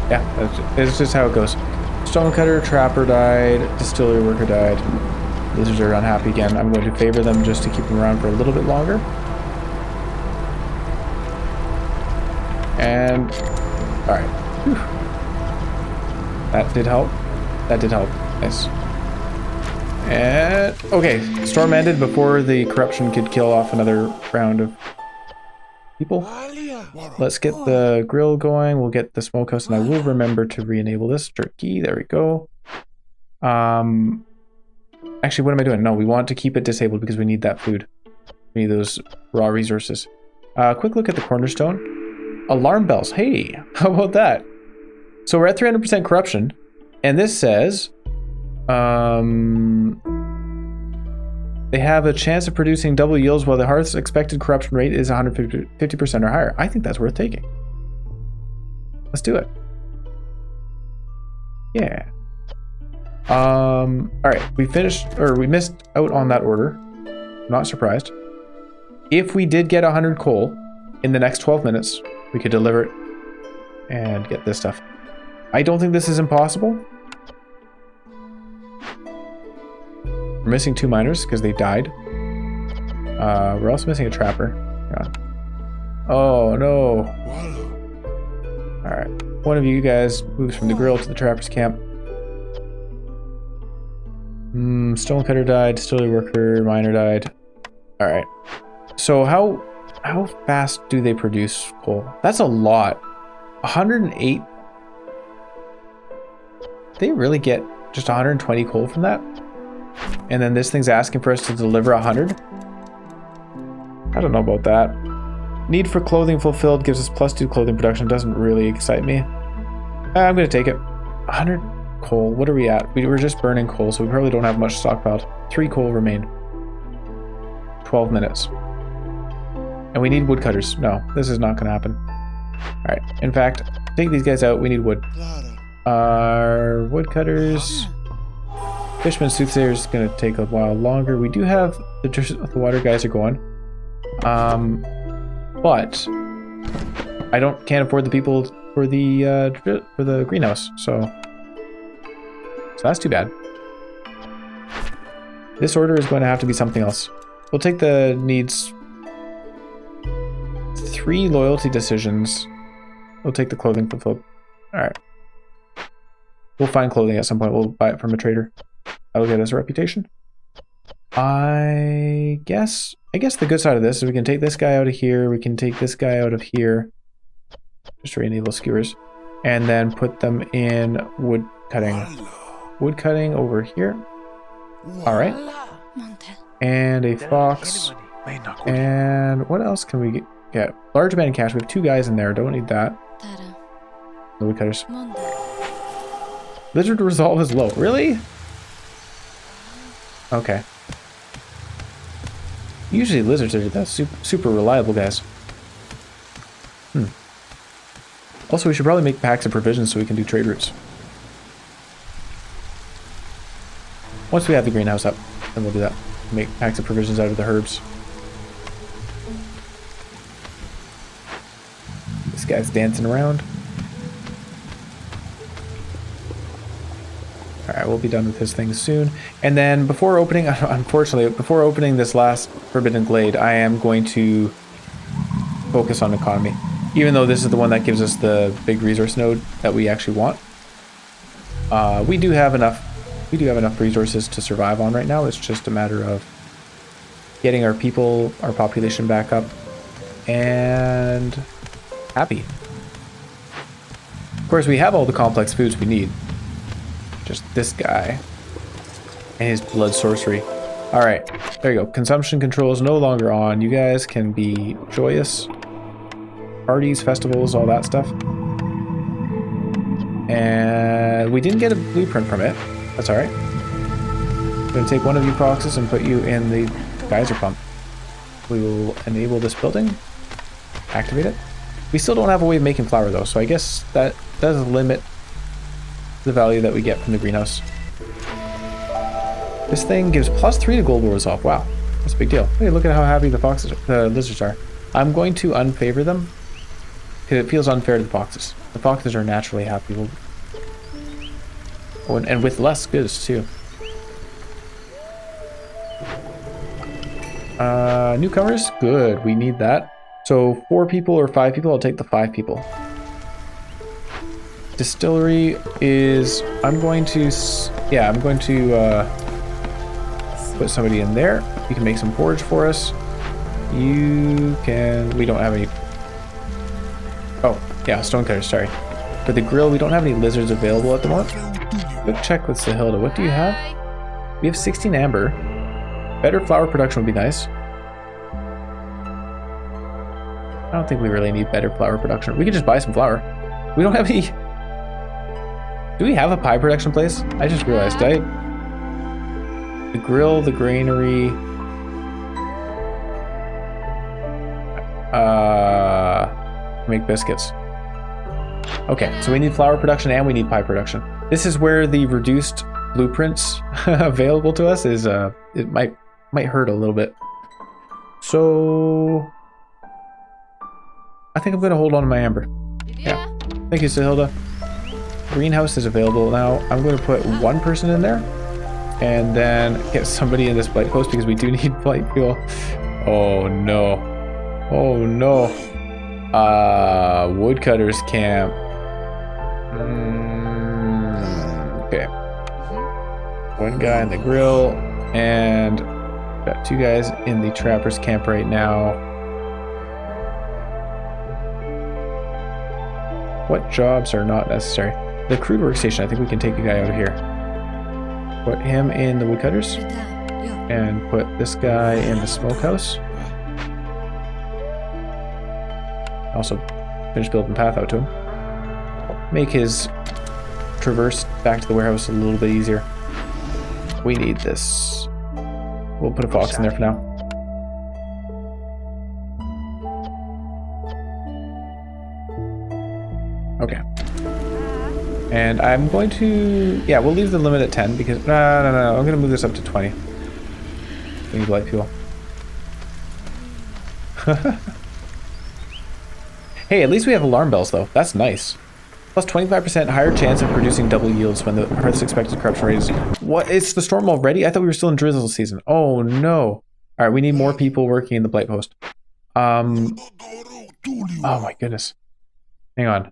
yeah, it's just how it goes. Stonecutter, trapper died, distillery worker died. Lizards are unhappy again. I'm going to favor them just to keep them around for a little bit longer. And alright. That did help. That did help. Nice. And okay, storm ended before the corruption could kill off another round of people. Let's get the grill going. We'll get the smokehouse, and I will remember to re-enable this turkey. There we go. Actually, what am I doing? No, we want to keep it disabled because we need that food. We need those raw resources. Quick look at the cornerstone. Alarm bells. Hey, how about that? So we're at 300% corruption, and this says they have a chance of producing double yields while the hearth's expected corruption rate is 150% or higher. I think that's worth taking. Let's do it. Yeah. All right, we missed out on that order. Not surprised. If we did get 100 coal in the next 12 minutes, we could deliver it and get this stuff. I don't think this is impossible. We're missing 2 miners because they died. We're also missing a trapper. Yeah. Oh no. Alright. One of you guys moves from the grill to the trapper's camp. Stonecutter died, distillery worker, miner died. Alright. So how fast do they produce coal? That's a lot. 108. They really get just 120 coal from that? And then this thing's asking for us to deliver 100? I don't know about that. Need for clothing fulfilled gives us +2 clothing production. Doesn't really excite me. I'm going to take it. 100 coal. What are we at? We were just burning coal, so we probably don't have much stockpiled. 3 coal remain. 12 minutes. And we need woodcutters. No, this is not going to happen. Alright. In fact, take these guys out. We need wood. Our woodcutters. Fishman Soothsayer is going to take a while longer. We do have the water guys are going. But I can't afford the people for the greenhouse, so that's too bad. This order is going to have to be something else. We'll take the needs 3 loyalty decisions. We'll take the clothing fulfilled. All right. We'll find clothing at some point. We'll buy it from a trader. That'll get us a reputation. I guess the good side of this is we can take this guy out of here. We can take this guy out of here. Just to enable skewers. And then put them in wood cutting. Wood cutting over here. All right. And a fox. And what else can we get? Large amount of cash. We have 2 guys in there. Don't need that. The woodcutters. Lizard resolve is low. Really? Okay. Usually lizards are the super reliable guys. Also, we should probably make packs of provisions so we can do trade routes. Once we have the greenhouse up, then we'll do that. Make packs of provisions out of the herbs. This guy's dancing around. Alright, we'll be done with his thing soon. And then before opening, unfortunately, before opening this last Forbidden Glade, I am going to focus on economy. Even though this is the one that gives us the big resource node that we actually want. We do have enough resources to survive on right now. It's just a matter of getting our population back up and happy. Of course, we have all the complex foods we need. Just this guy and his blood sorcery. All right, there you go. Consumption control is no longer on. You guys can be joyous. Parties, festivals, all that stuff. And we didn't get a blueprint from it. That's all right. I'm going to take one of you proxies and put you in the geyser pump. We will enable this building. Activate it. We still don't have a way of making flour though, so I guess that does limit the value that we get from the greenhouse. This thing gives +3 to gold resolve. Wow, that's a big deal. Hey, look at how happy the lizards are. I'm going to unfavor them because it feels unfair to the foxes. The foxes are naturally happy. And with less goods too. Newcomers, good. We need that. So 4 people or 5 people. I'll take the 5 people. Distillery is. I'm going to put somebody in there. You can make some forage for us. You can. We don't have any. Oh, yeah, stonecutters, sorry. For the grill, we don't have any lizards available at the moment. Quick check with Sahilda. What do you have? We have 16 amber. Better flour production would be nice. I don't think we really need better flour production. We could just buy some flour. We don't have any. Do we have a pie production place? I just realized. The grill, the granary. Make biscuits. Okay, so we need flour production and we need pie production. This is where the reduced blueprints available to us is. It might hurt a little bit. So I think I'm gonna hold on to my amber. Yeah. Thank you, Sahilda. Greenhouse is available now. I'm going to put 1 person in there and then get somebody in this blight post because we do need blight fuel. Oh no. Oh no. Woodcutters camp. Okay. 1 guy in the grill and got 2 guys in the trappers camp right now. What jobs are not necessary? The crude workstation, I think we can take a guy out of here. Put him in the woodcutters. And put this guy in the smokehouse. Also, finish building path out to him. Make his traverse back to the warehouse a little bit easier. We need this. We'll put a fox in there for now. Okay. And I'm going to, yeah, we'll leave the limit at 10 because, no, I'm going to move this up to 20. We need light fuel. Hey, at least we have alarm bells though. That's nice. Plus 25% higher chance of producing double yields when the Earth's expected corruption rate is... What? It's the storm already? I thought we were still in drizzle season. Oh no. Alright, we need more people working in the blight post. Oh my goodness. Hang on.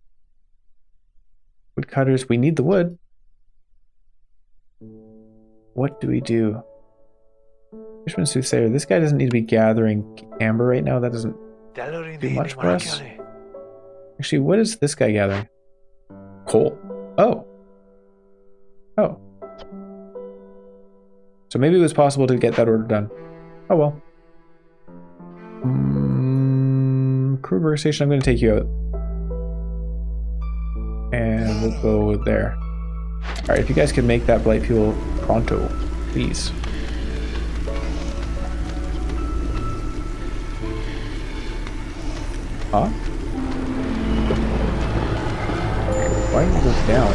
Woodcutters, we need the wood. What do we do? Fishman Soothsayer, this guy doesn't need to be gathering amber right now. That doesn't do much for us. Actually, what is this guy gathering? Coal. Oh. Oh. So maybe it was possible to get that order done. Oh well. Crew workstation, I'm going to take you out. And we'll go there. Alright, if you guys could make that blight fuel pronto, please. Huh? Why did it go down?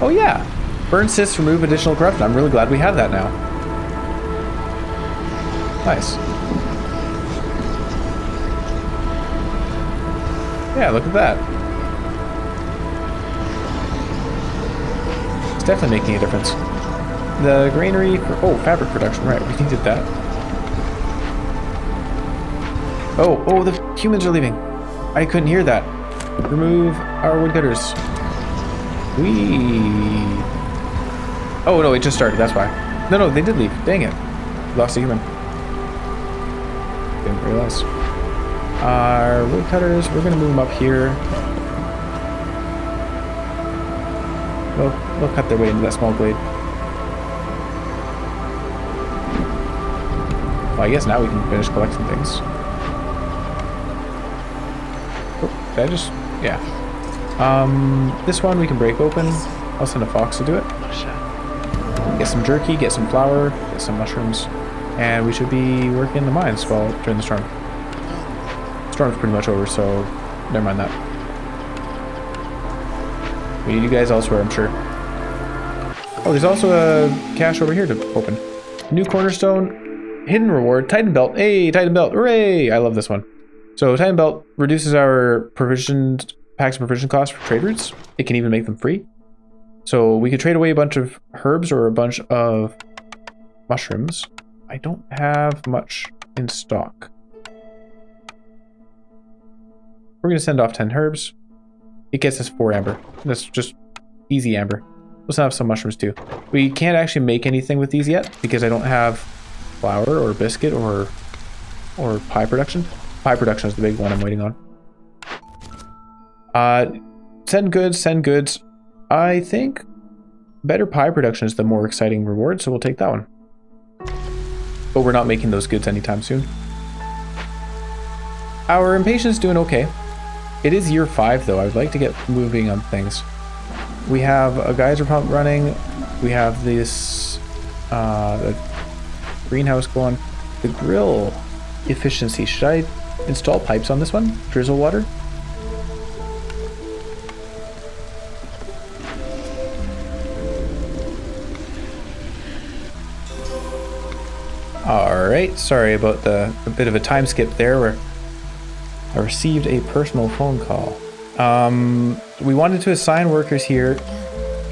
Oh yeah! Burn cysts remove additional corruption. I'm really glad we have that now. Nice. Yeah, look at that. It's definitely making a difference. The granary for, oh, fabric production, right, we needed that. Oh, the humans are leaving. I couldn't hear that. Remove our woodcutters. Oh no, it just started, that's why. No, they did leave. Dang it. Lost a human. Didn't realize. Our woodcutters, we're gonna move them up here. They'll cut their way into that small glade. Well, I guess now we can finish collecting things. Oh, did I just... yeah. This one we can break open. I'll send a fox to do it. Get some jerky, get some flour, get some mushrooms, and we should be working the mines during the storm. The storm's pretty much over, so never mind that. We need you guys elsewhere, I'm sure. Oh, there's also a cache over here to open. New cornerstone, hidden reward, Titan belt. Hey, Titan belt, hooray! I love this one. So Titan belt reduces our packs of provision costs for trade routes. It can even make them free. So we could trade away a bunch of herbs or a bunch of mushrooms. I don't have much in stock. We're going to send off 10 herbs. It gets us 4 amber. That's just easy amber. We'll send off some mushrooms too. We can't actually make anything with these yet because I don't have flour or biscuit or pie production. Pie production is the big one I'm waiting on. Send goods. I think better pie production is the more exciting reward, so we'll take that one. But we're not making those goods anytime soon. Our impatience is doing okay. It is year 5 though. I would like to get moving on things. We have a geyser pump running. We have this the greenhouse going. The grill efficiency. Should I install pipes on this one? Drizzle water? Alright, sorry about a bit of a time skip there where I received a personal phone call. We wanted to assign workers here,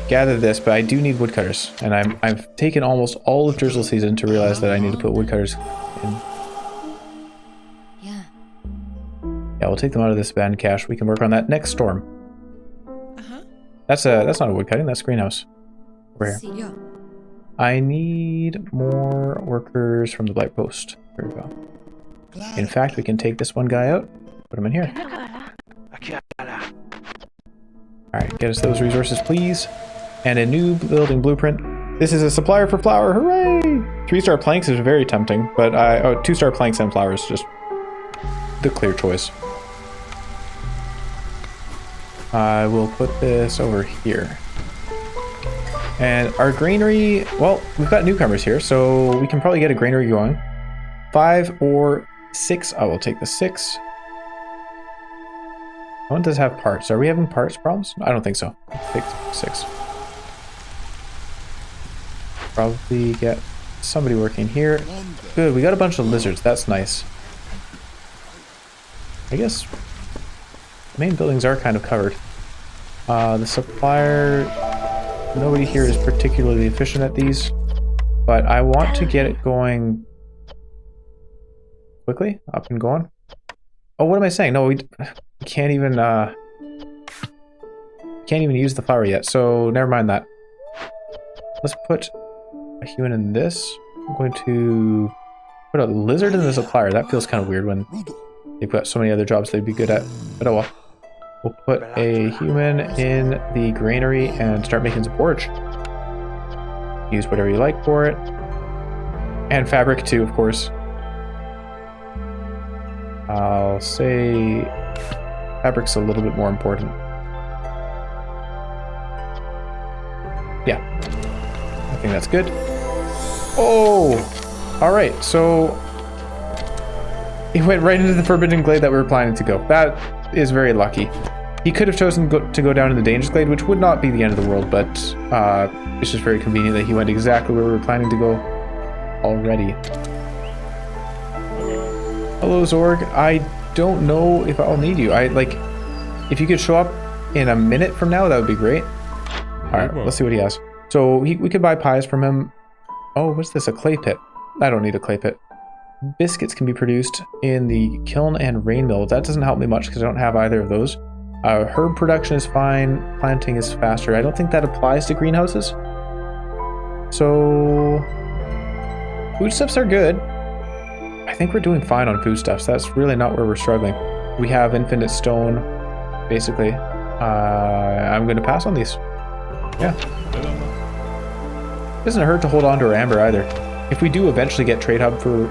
gather this, but I do need woodcutters. And I've taken almost all of drizzle season to realize that I need to put woodcutters in. Yeah, we'll take them out of this abandoned cache. We can work on that next storm. That's not a woodcutting, that's greenhouse. Over here. I need more workers from the blight post. There we go. In fact, we can take this one guy out, put him in here. Alright, get us those resources, please. And a new building blueprint. This is a supplier for flour, hooray! 3-star planks is very tempting, but 2-star planks and flour is just the clear choice. I will put this over here. And our granary, well, we've got newcomers here, so we can probably get a granary going. 5 or 6, I will take the 6. One does have parts. Are we having parts problems? I don't think so. Take 6. Probably get somebody working here. Good, we got a bunch of lizards. That's nice. I guess the main buildings are kind of covered. The supplier, nobody here is particularly efficient at these, but I want to get it going quickly, up and going. Oh, what am I saying? No, we can't even use the flower yet, so never mind that. Let's put a human in this. I'm going to put a lizard in the supplier. That feels kind of weird when they've got so many other jobs they'd be good at, but oh well. We'll put a human in the granary and start making some forage. Use whatever you like for it. And fabric too, of course. I'll say fabric's a little bit more important. Yeah, I think that's good. Oh, all right, so he went right into the forbidden glade that we were planning to go. That is very lucky. He could have chosen to go down in the dangerous glade, which would not be the end of the world, but it's just very convenient that he went exactly where we were planning to go already. Hello, Zorg. I don't know if I'll need you. If you could show up in a minute from now, that would be great. All right, let's see what he has. So we could buy pies from him. Oh, what's this? A clay pit. I don't need a clay pit. Biscuits can be produced in the kiln and rain mill. That doesn't help me much because I don't have either of those. Herb production is fine. Planting is faster. I don't think that applies to greenhouses. So foodstuffs are good. I think we're doing fine on foodstuffs. That's really not where we're struggling. We have infinite stone, basically. I'm going to pass on these. Yeah. Doesn't hurt to hold on to our amber either. If we do eventually get Trade Hub for,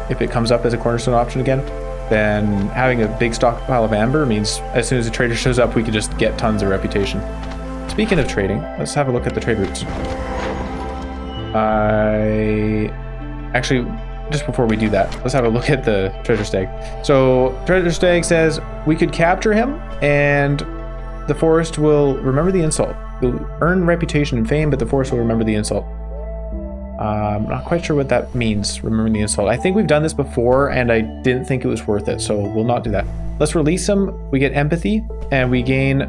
if it comes up as a cornerstone option again, then having a big stockpile of amber means as soon as the trader shows up, we can just get tons of reputation. Speaking of trading, let's have a look at the trade routes. Actually, just before we do that, let's have a look at the treasure stag. So treasure stag says we could capture him and the forest will remember the insult. You'll earn reputation and fame, but the forest will remember the insult. I'm not quite sure what that means, remembering the insult. I think we've done this before and I didn't think it was worth it, so we'll not do that. Let's release him. We get empathy and we gain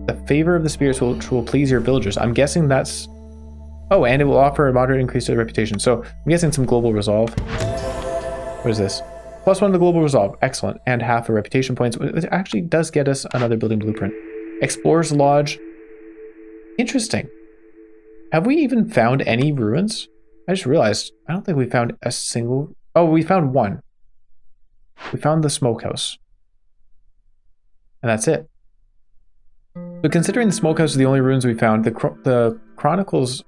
the favor of the spirits, which will please your villagers. I'm guessing that's... Oh, and it will offer a moderate increase to the reputation. So I'm guessing some global resolve. What is this? +1 to global resolve. Excellent. And half the reputation points. It actually does get us another building blueprint. Explorer's Lodge. Interesting. Have we even found any ruins? I just realized, I don't think we found a single... Oh, we found one. We found the smokehouse. And that's it. But considering the smokehouse is the only ruins we found, the Chronicles...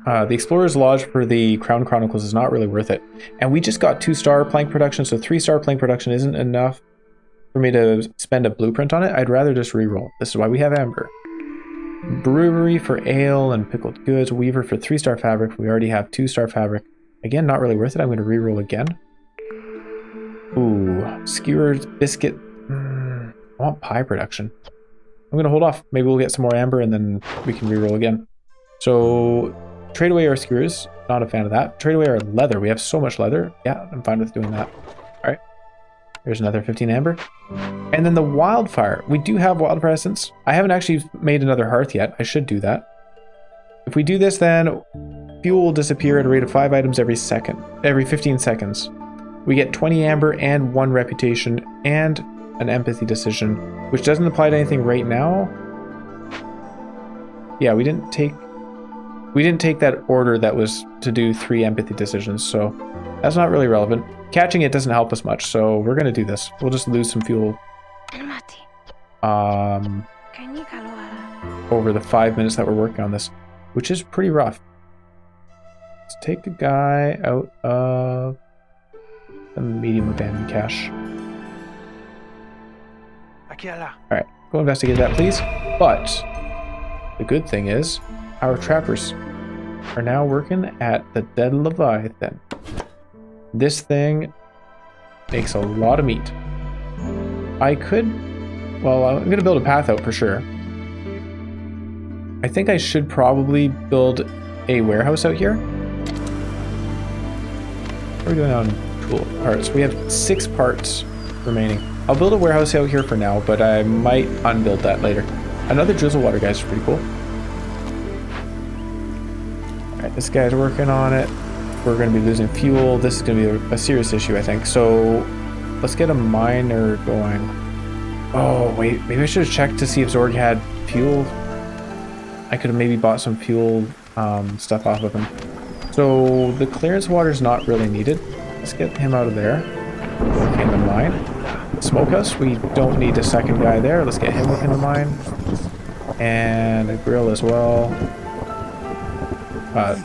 the Explorer's Lodge for the Crown Chronicles is not really worth it. And we just got 2-star plank production, so 3-star plank production isn't enough for me to spend a blueprint on it. I'd rather just reroll. This is why we have Amber. Brewery for ale and pickled goods. Weaver for 3-star fabric. We already have 2-star fabric. Again, not really worth it. I'm going to reroll again. Ooh, skewers, biscuit. I want pie production. I'm going to hold off. Maybe we'll get some more amber and then we can reroll again. So trade away our skewers. Not a fan of that. Trade away our leather. We have so much leather. Yeah, I'm fine with doing that. All right. There's another 15 amber. And then the wildfire. We do have wildfire essence. I haven't actually made another hearth yet. I should do that. If we do this, then fuel will disappear at a rate of 5 items every 15 seconds. We get 20 amber and 1 reputation and an empathy decision, which doesn't apply to anything right now. Yeah, we didn't take that order that was to do 3 empathy decisions, so that's not really relevant. Catching it doesn't help us much, so we're going to do this. We'll just lose some fuel over the 5 minutes that we're working on this, which is pretty rough. Let's take a guy out of the medium abandoned cache. Alright, go investigate that, please. But the good thing is our trappers are now working at the Dead Leviathan. This thing makes a lot of meat. I could... Well, I'm going to build a path out for sure. I think I should probably build a warehouse out here. What are we doing on tool parts? We have 6 parts remaining. I'll build a warehouse out here for now, but I might unbuild that later. Another drizzle water guy's pretty cool. Alright, this guy's working on it. We're going to be losing fuel. This is going to be a serious issue, I think. So let's get a miner going. Oh, wait. Maybe I should have checked to see if Zorg had fuel. I could have maybe bought some fuel stuff off of him. So the clearance water is not really needed. Let's get him out of there. In the mine. Smokehouse, we don't need a second guy there. Let's get him working the mine. And a grill as well.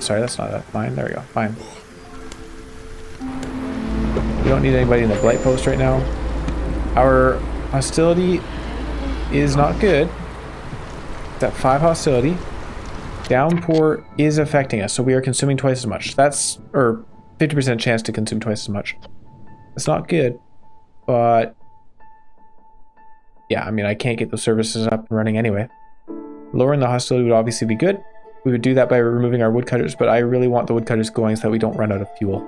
Sorry, that's not a mine. There we go. Fine. We don't need anybody in the blight post right now. Our hostility is not good. It's at 5 hostility. Downpour is affecting us, so we are consuming twice as much. That's, or 50% chance to consume twice as much. It's not good, but yeah, I mean, I can't get those services up and running anyway. Lowering the hostility would obviously be good. We would do that by removing our woodcutters, but I really want the woodcutters going so that we don't run out of fuel.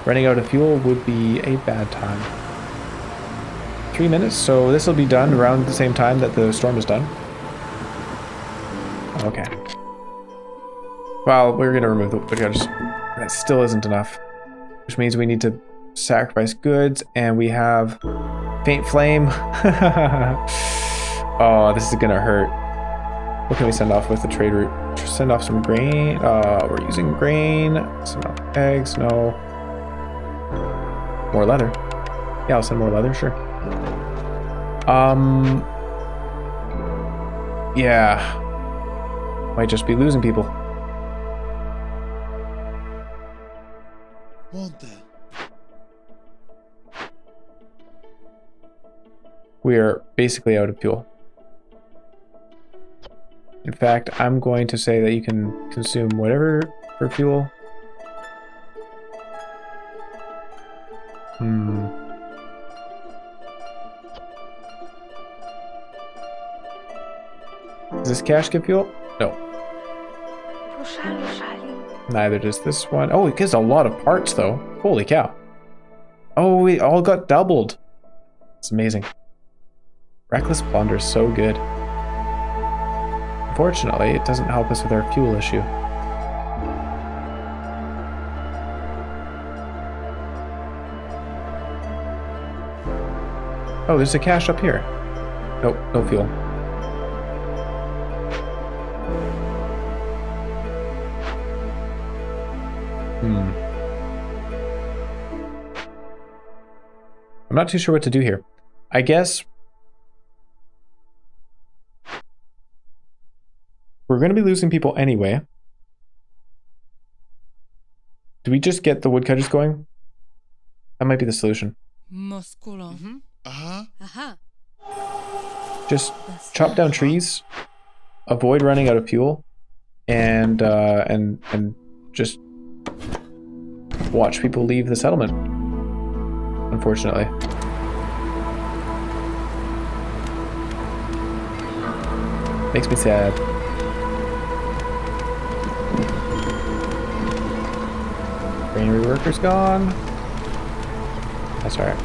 Running out of fuel would be a bad time. 3 minutes, so this will be done around the same time that the storm is done. Okay. Well, we're going to remove the woodcutters. That still isn't enough, which means we need to sacrifice goods, and we have faint flame. Oh, this is going to hurt. What can we send off with the trade route? Send off some grain. We're using grain. Send off eggs. No. More leather. Yeah, I'll send more leather. Sure. Yeah. Might just be losing people. We are basically out of fuel. In fact, I'm going to say that you can consume whatever for fuel. Does this cache give fuel? No. Neither does this one. Oh, it gives a lot of parts though. Holy cow. Oh, we all got doubled. It's amazing. Reckless plunder is so good. Unfortunately, it doesn't help us with our fuel issue. Oh, there's a cache up here. Nope, no fuel. I'm not too sure what to do here. I guess we're going to be losing people anyway. Do we just get the woodcutters going? That might be the solution. Just chop down trees, avoid running out of fuel, and just watch people leave the settlement. Unfortunately. Makes me sad. Granary workers gone. That's alright.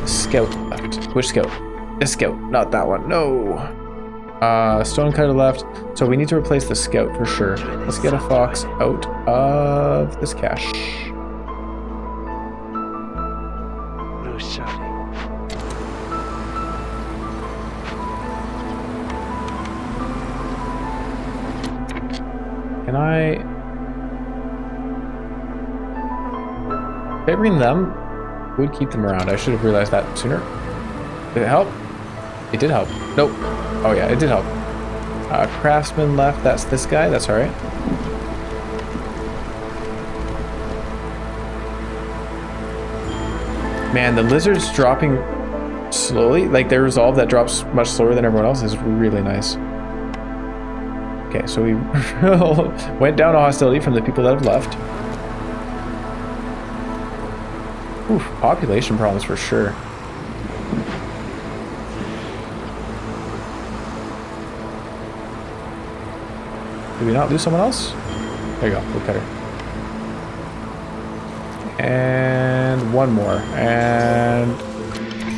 Scout left. Which scout? This scout, not that one. No. Stonecutter left. So we need to replace the scout for sure. Let's get a fox out of this cache. Can I... Favoring them would keep them around. I should have realized that sooner. Did it help? It did help. Nope. Oh yeah, it did help. Craftsman left. That's this guy. That's alright. Man, the lizard's dropping slowly. Like, their resolve that drops much slower than everyone else is really nice. Okay, so we went down a hostility from the people that have left. Oof, population problems for sure. Did we not lose someone else? There you go, woodcutter. And one more. And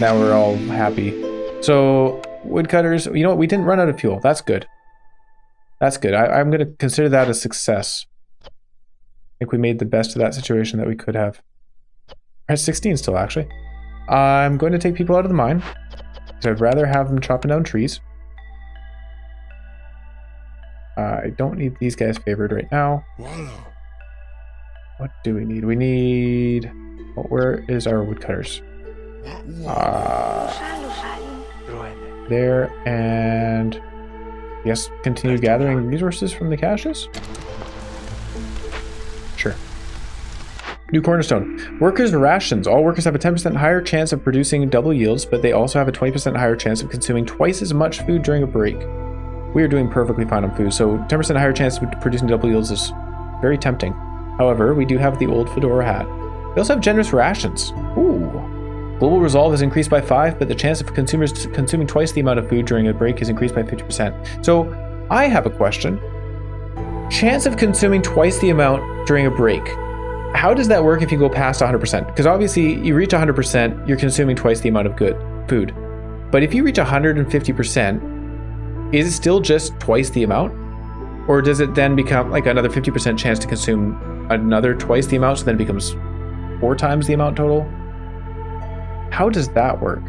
now we're all happy. So, woodcutters, you know what? We didn't run out of fuel. That's good. That's good. I'm going to consider that a success. I think we made the best of that situation that we could have. We're at 16 still, actually. I'm going to take people out of the mine, because I'd rather have them chopping down trees. I don't need these guys favored right now. What do we need? We need... Well, where is our woodcutters? There, and... Yes, continue gathering resources from the caches? Sure. New cornerstone. Workers' rations. All workers have a 10% higher chance of producing double yields, but they also have a 20% higher chance of consuming twice as much food during a break. We are doing perfectly fine on food, so 10% higher chance of producing double yields is very tempting. However, we do have the old fedora hat. We also have generous rations. Ooh. Global resolve is increased by 5, but the chance of consumers consuming twice the amount of food during a break is increased by 50%. So, I have a question. Chance of consuming twice the amount during a break. How does that work if you go past 100%? Because obviously, you reach 100%, you're consuming twice the amount of food. But if you reach 150%, is it still just twice the amount? Or does it then become like another 50% chance to consume another twice the amount, so then it becomes 4 times the amount total? How does that work?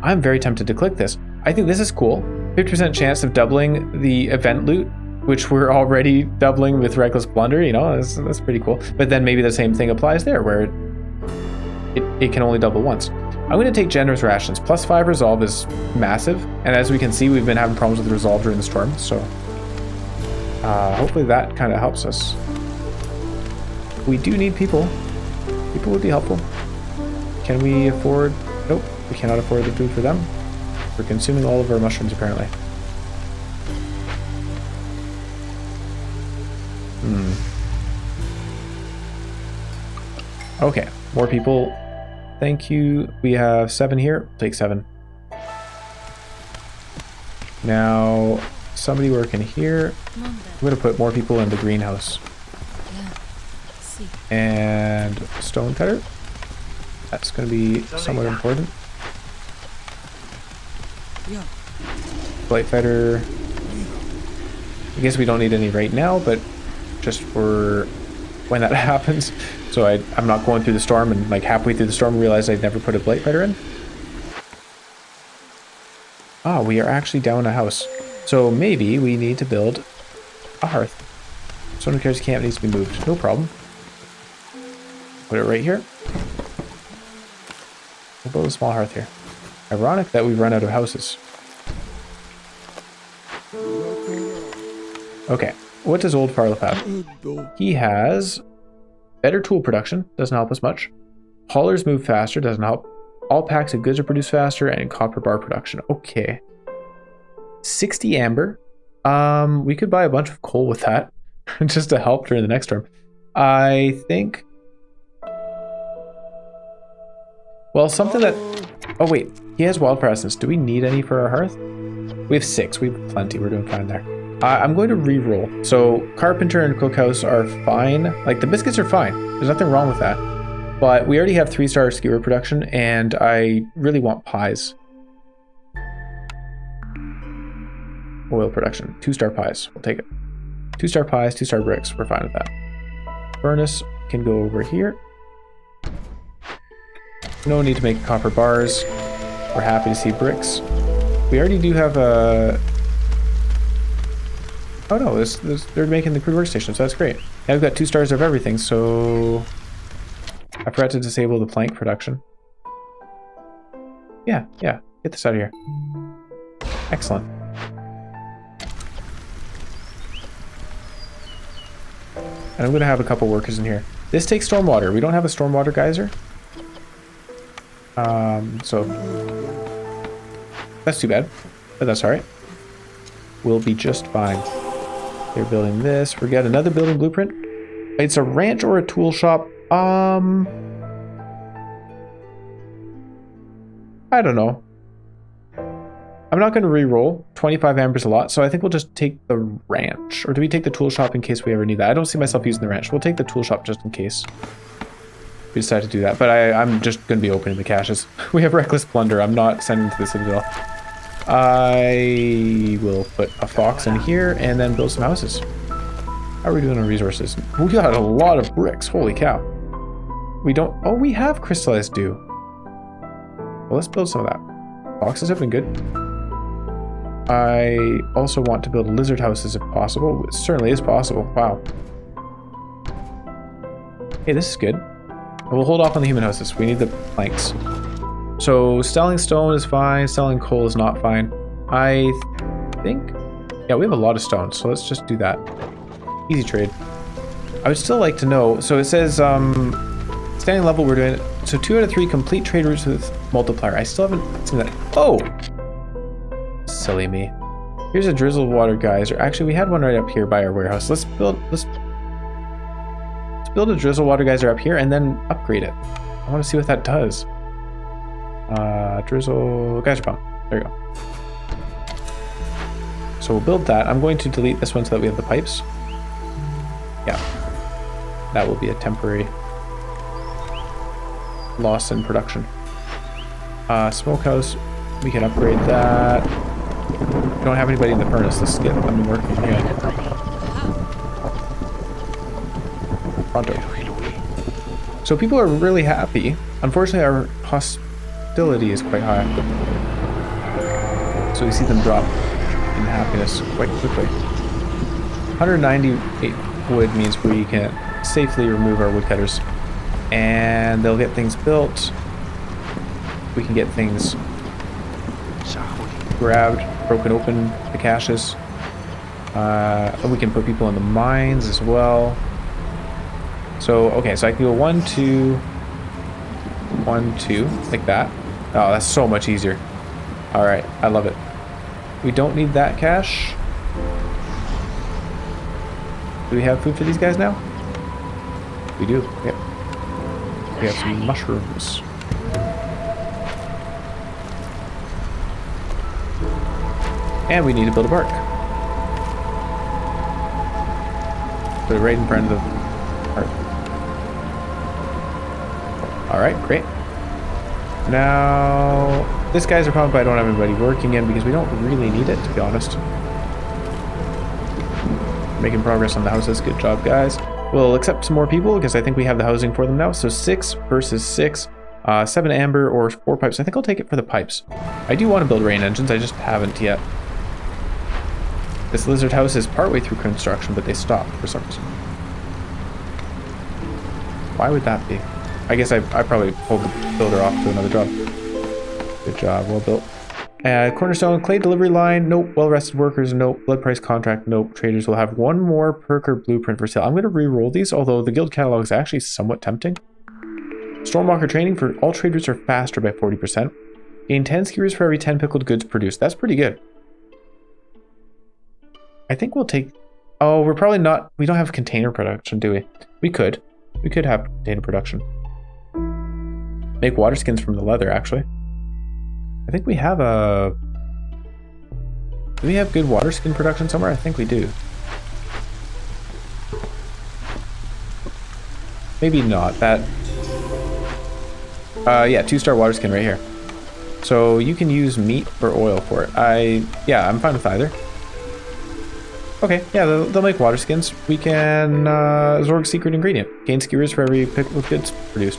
I'm very tempted to click this. I think this is cool. 50% chance of doubling the event loot, which we're already doubling with Reckless Plunder, you know, that's pretty cool. But then maybe the same thing applies there, where it can only double once. I'm going to take generous rations. Plus 5 resolve is massive, and as we can see, we've been having problems with resolve during the storm, so hopefully that kind of helps us. We do need people. People would be helpful. Can we afford... Nope, we cannot afford the food for them. We're consuming all of our mushrooms, apparently. Okay, more people. Thank you. We have 7 here. Take 7. Now, somebody working here. I'm going to put more people in the greenhouse. And stonecutter. That's going to be somewhat important. Blight fighter. I guess we don't need any right now, but just for when that happens. So I'm not going through the storm and like halfway through the storm realize I'd never put a blight fighter in. Ah, we are actually down a house. So maybe we need to build a hearth. Stone carriage camp needs to be moved. No problem. Put it right here. We'll build a small hearth here. Ironic that we've run out of houses. Okay, what does old Farleth have? He has better tool production, doesn't help us much. Haulers move faster, doesn't help. All packs of goods are produced faster, and copper bar production. Okay. 60 amber. We could buy a bunch of coal with that, just to help during the next storm. I think... Well, something that... Oh wait, he has wildfire essence. Do we need any for our hearth? We have 6, we have plenty, we're doing fine there. I'm going to re-roll. So carpenter and cookhouse are fine. Like the biscuits are fine. There's nothing wrong with that. But we already have 3-star skewer production and I really want pies. Oil production. 2-star pies. We'll take it. 2-star pies, 2-star bricks. We're fine with that. Furnace can go over here. No need to make copper bars. We're happy to see bricks. We already do have a... Oh no, they're making the crude workstation, so that's great. Now we've got 2 stars of everything, so... I forgot to disable the plank production. Yeah, get this out of here. Excellent. And I'm going to have a couple workers in here. This takes stormwater. We don't have a stormwater geyser. So... That's too bad, but that's alright. We'll be just fine. They're building this. We got another building blueprint. It's a ranch or a tool shop. I don't know. I'm not going to re-roll. 25 amber's a lot, so I think we'll just take the ranch. Or do we take the tool shop in case we ever need that? I don't see myself using the ranch. We'll take the tool shop just in case we decide to do that. But I'm just going to be opening the caches. We have reckless plunder. I'm not sending to the citadel. I will put a fox in here and then build some houses. How are we doing on resources? We got a lot of bricks. Holy cow. We don't... Oh, we have crystallized dew. Well, let's build some of that. Foxes have been good. I also want to build lizard houses if possible. It certainly is possible. Wow. Hey, this is good. We'll hold off on the human houses. We need the planks. So selling stone is fine. Selling coal is not fine. I think... Yeah, we have a lot of stone, so let's just do that. Easy trade. I would still like to know... So it says... standing level, we're doing... So 2 out of 3 complete trade routes with multiplier. I still haven't seen that. Oh! Silly me. Here's a drizzle water geyser. Actually, we had one right up here by our warehouse. Let's build a drizzle water geyser up here and then upgrade it. I want to see what that does. Drizzle geyser pump. There you go. So we'll build that. I'm going to delete this one so that we have the pipes. Yeah. That will be a temporary loss in production. Smokehouse. We can upgrade that. We don't have anybody in the furnace. Let's get them working. Yeah. Pronto. So people are really happy. Unfortunately, our hostility is quite high. So we see them drop in happiness quite quickly. 198 wood means we can safely remove our woodcutters. And they'll get things built. We can get things grabbed, broken open, the caches. And we can put people in the mines as well. So, okay, so I can go 1, 2, 1, 2, like that. Oh, that's so much easier. Alright, I love it. We don't need that cache. Do we have food for these guys now? We do, yep. We have some mushrooms. And we need to build a bark. Put it right in front of the park. Alright, great. Now, this guy's a problem, but I don't have anybody working in because we don't really need it, to be honest. Making progress on the houses. Good job, guys. We'll accept some more people because I think we have the housing for them now. So 6 versus 6. 7 amber or 4 pipes. I think I'll take it for the pipes. I do want to build rain engines. I just haven't yet. This lizard house is partway through construction, but they stopped for some reason. Why would that be? I guess I probably pulled the builder off to another job. Good job. Well built. Cornerstone, clay delivery line, nope. Well-rested workers, nope. Blood price contract, nope. Traders will have 1 more perk or blueprint for sale. I'm going to re-roll these, although the guild catalog is actually somewhat tempting. Stormwalker training for all traders are faster by 40%. Gain 10 skewers for every 10 pickled goods produced. That's pretty good. I think we'll take... Oh, we're probably not... We don't have container production, do we? We could. We could have container production. Make water skins from the leather, actually. I think we have a... Do we have good water skin production somewhere? I think we do. Maybe not. That... yeah, 2-star water skin right here. So you can use meat or oil for it. Yeah, I'm fine with either. Okay, yeah, they'll make water skins. We can Zorg's secret ingredient. Gain skewers for every pickled goods produced.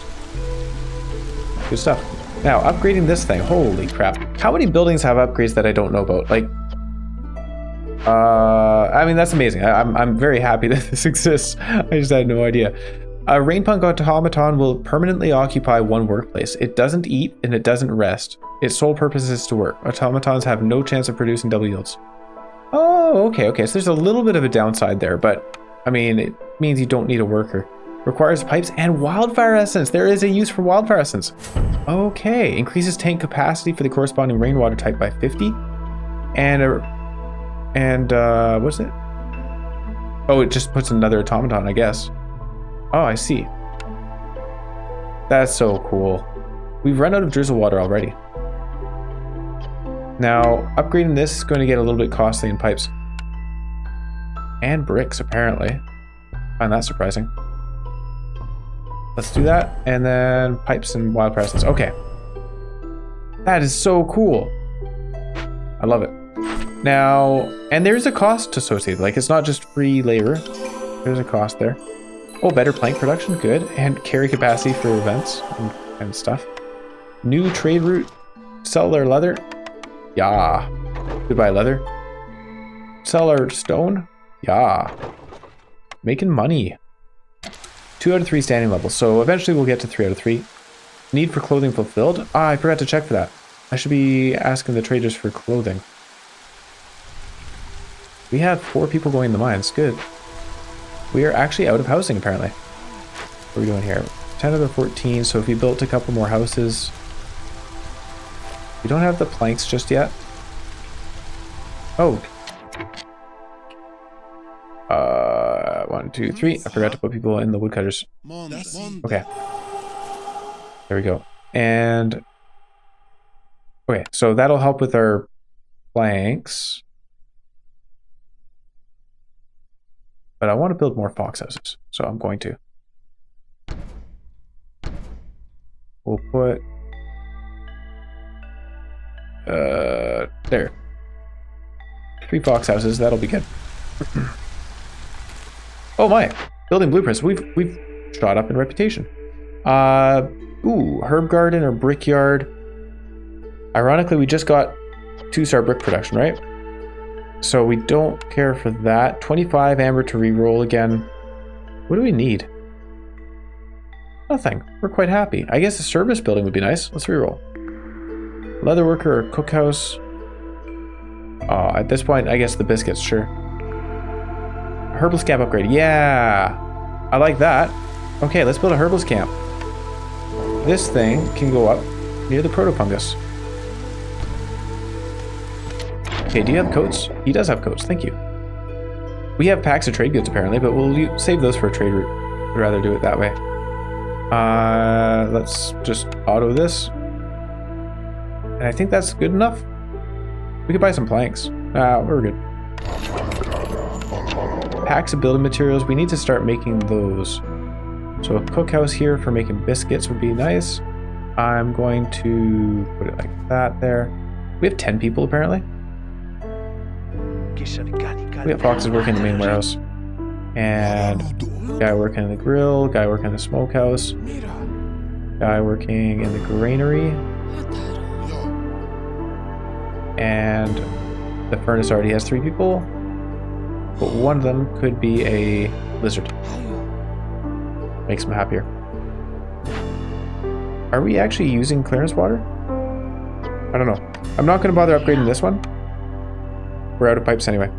Good stuff. Now, upgrading this thing. Holy crap. How many buildings have upgrades that I don't know about? Like, I mean, that's amazing. I'm very happy that this exists. I just had no idea. A Rainpunk automaton will permanently occupy 1 workplace. It doesn't eat and it doesn't rest. Its sole purpose is to work. Automatons have no chance of producing double yields. Oh, okay. So there's a little bit of a downside there, but I mean, it means you don't need a worker. Requires pipes and wildfire essence. There is a use for wildfire essence. Okay, increases tank capacity for the corresponding rainwater type by 50. And what's it? Oh, it just puts another automaton, I guess. Oh, I see. That's so cool. We've run out of drizzle water already. Now, upgrading this is going to get a little bit costly in pipes. And bricks, apparently. I find that surprising. Let's do that. And then pipes and wild presence. Okay. That is so cool. I love it. Now, and there's a cost associated. Like, it's not just free labor. There's a cost there. Oh, better plank production. Good. And carry capacity for events and stuff. New trade route. Sell their leather. Yeah. Goodbye, leather. Sell our stone. Yeah. Making money. 2 out of 3 standing levels. So eventually we'll get to 3 out of 3. Need for clothing fulfilled. Ah, I forgot to check for that. I should be asking the traders for clothing. We have 4 people going in the mines. Good. We are actually out of housing, apparently. What are we doing here? 10 out of 14. So if we built a couple more houses... We don't have the planks just yet. Oh. 1, 2, 3. I forgot to put people in the woodcutters. Okay. There we go. And... Okay, so that'll help with our planks. But I want to build more fox houses, so I'm going to. We'll put... there. 3 fox houses, that'll be good. Oh my! Building blueprints. We've shot up in reputation. Ooh, herb garden or brickyard. Ironically, we just got 2-star brick production, right? So we don't care for that. 25 amber to reroll again. What do we need? Nothing. We're quite happy. I guess a service building would be nice. Let's reroll. Leatherworker or cookhouse. At this point, I guess the biscuits, sure. Herbalist camp upgrade. Yeah! I like that. Okay, let's build a herbalist camp. This thing can go up near the protopungus. Okay, do you have coats? He does have coats, thank you. We have packs of trade goods apparently, but we'll save those for a trade route. I'd rather do it that way. Let's just auto this. And I think that's good enough. We could buy some planks. We're good. Packs of building materials, we need to start making those. So a cookhouse here for making biscuits would be nice. I'm going to put it like that there. We have 10 people apparently. We have foxes working in the main warehouse. And guy working in the grill, guy working in the smokehouse, guy working in the granary. And the furnace already has 3 people. But one of them could be a lizard. Makes them happier. Are we actually using clearance water? I don't know. I'm not going to bother upgrading this one. We're out of pipes anyway.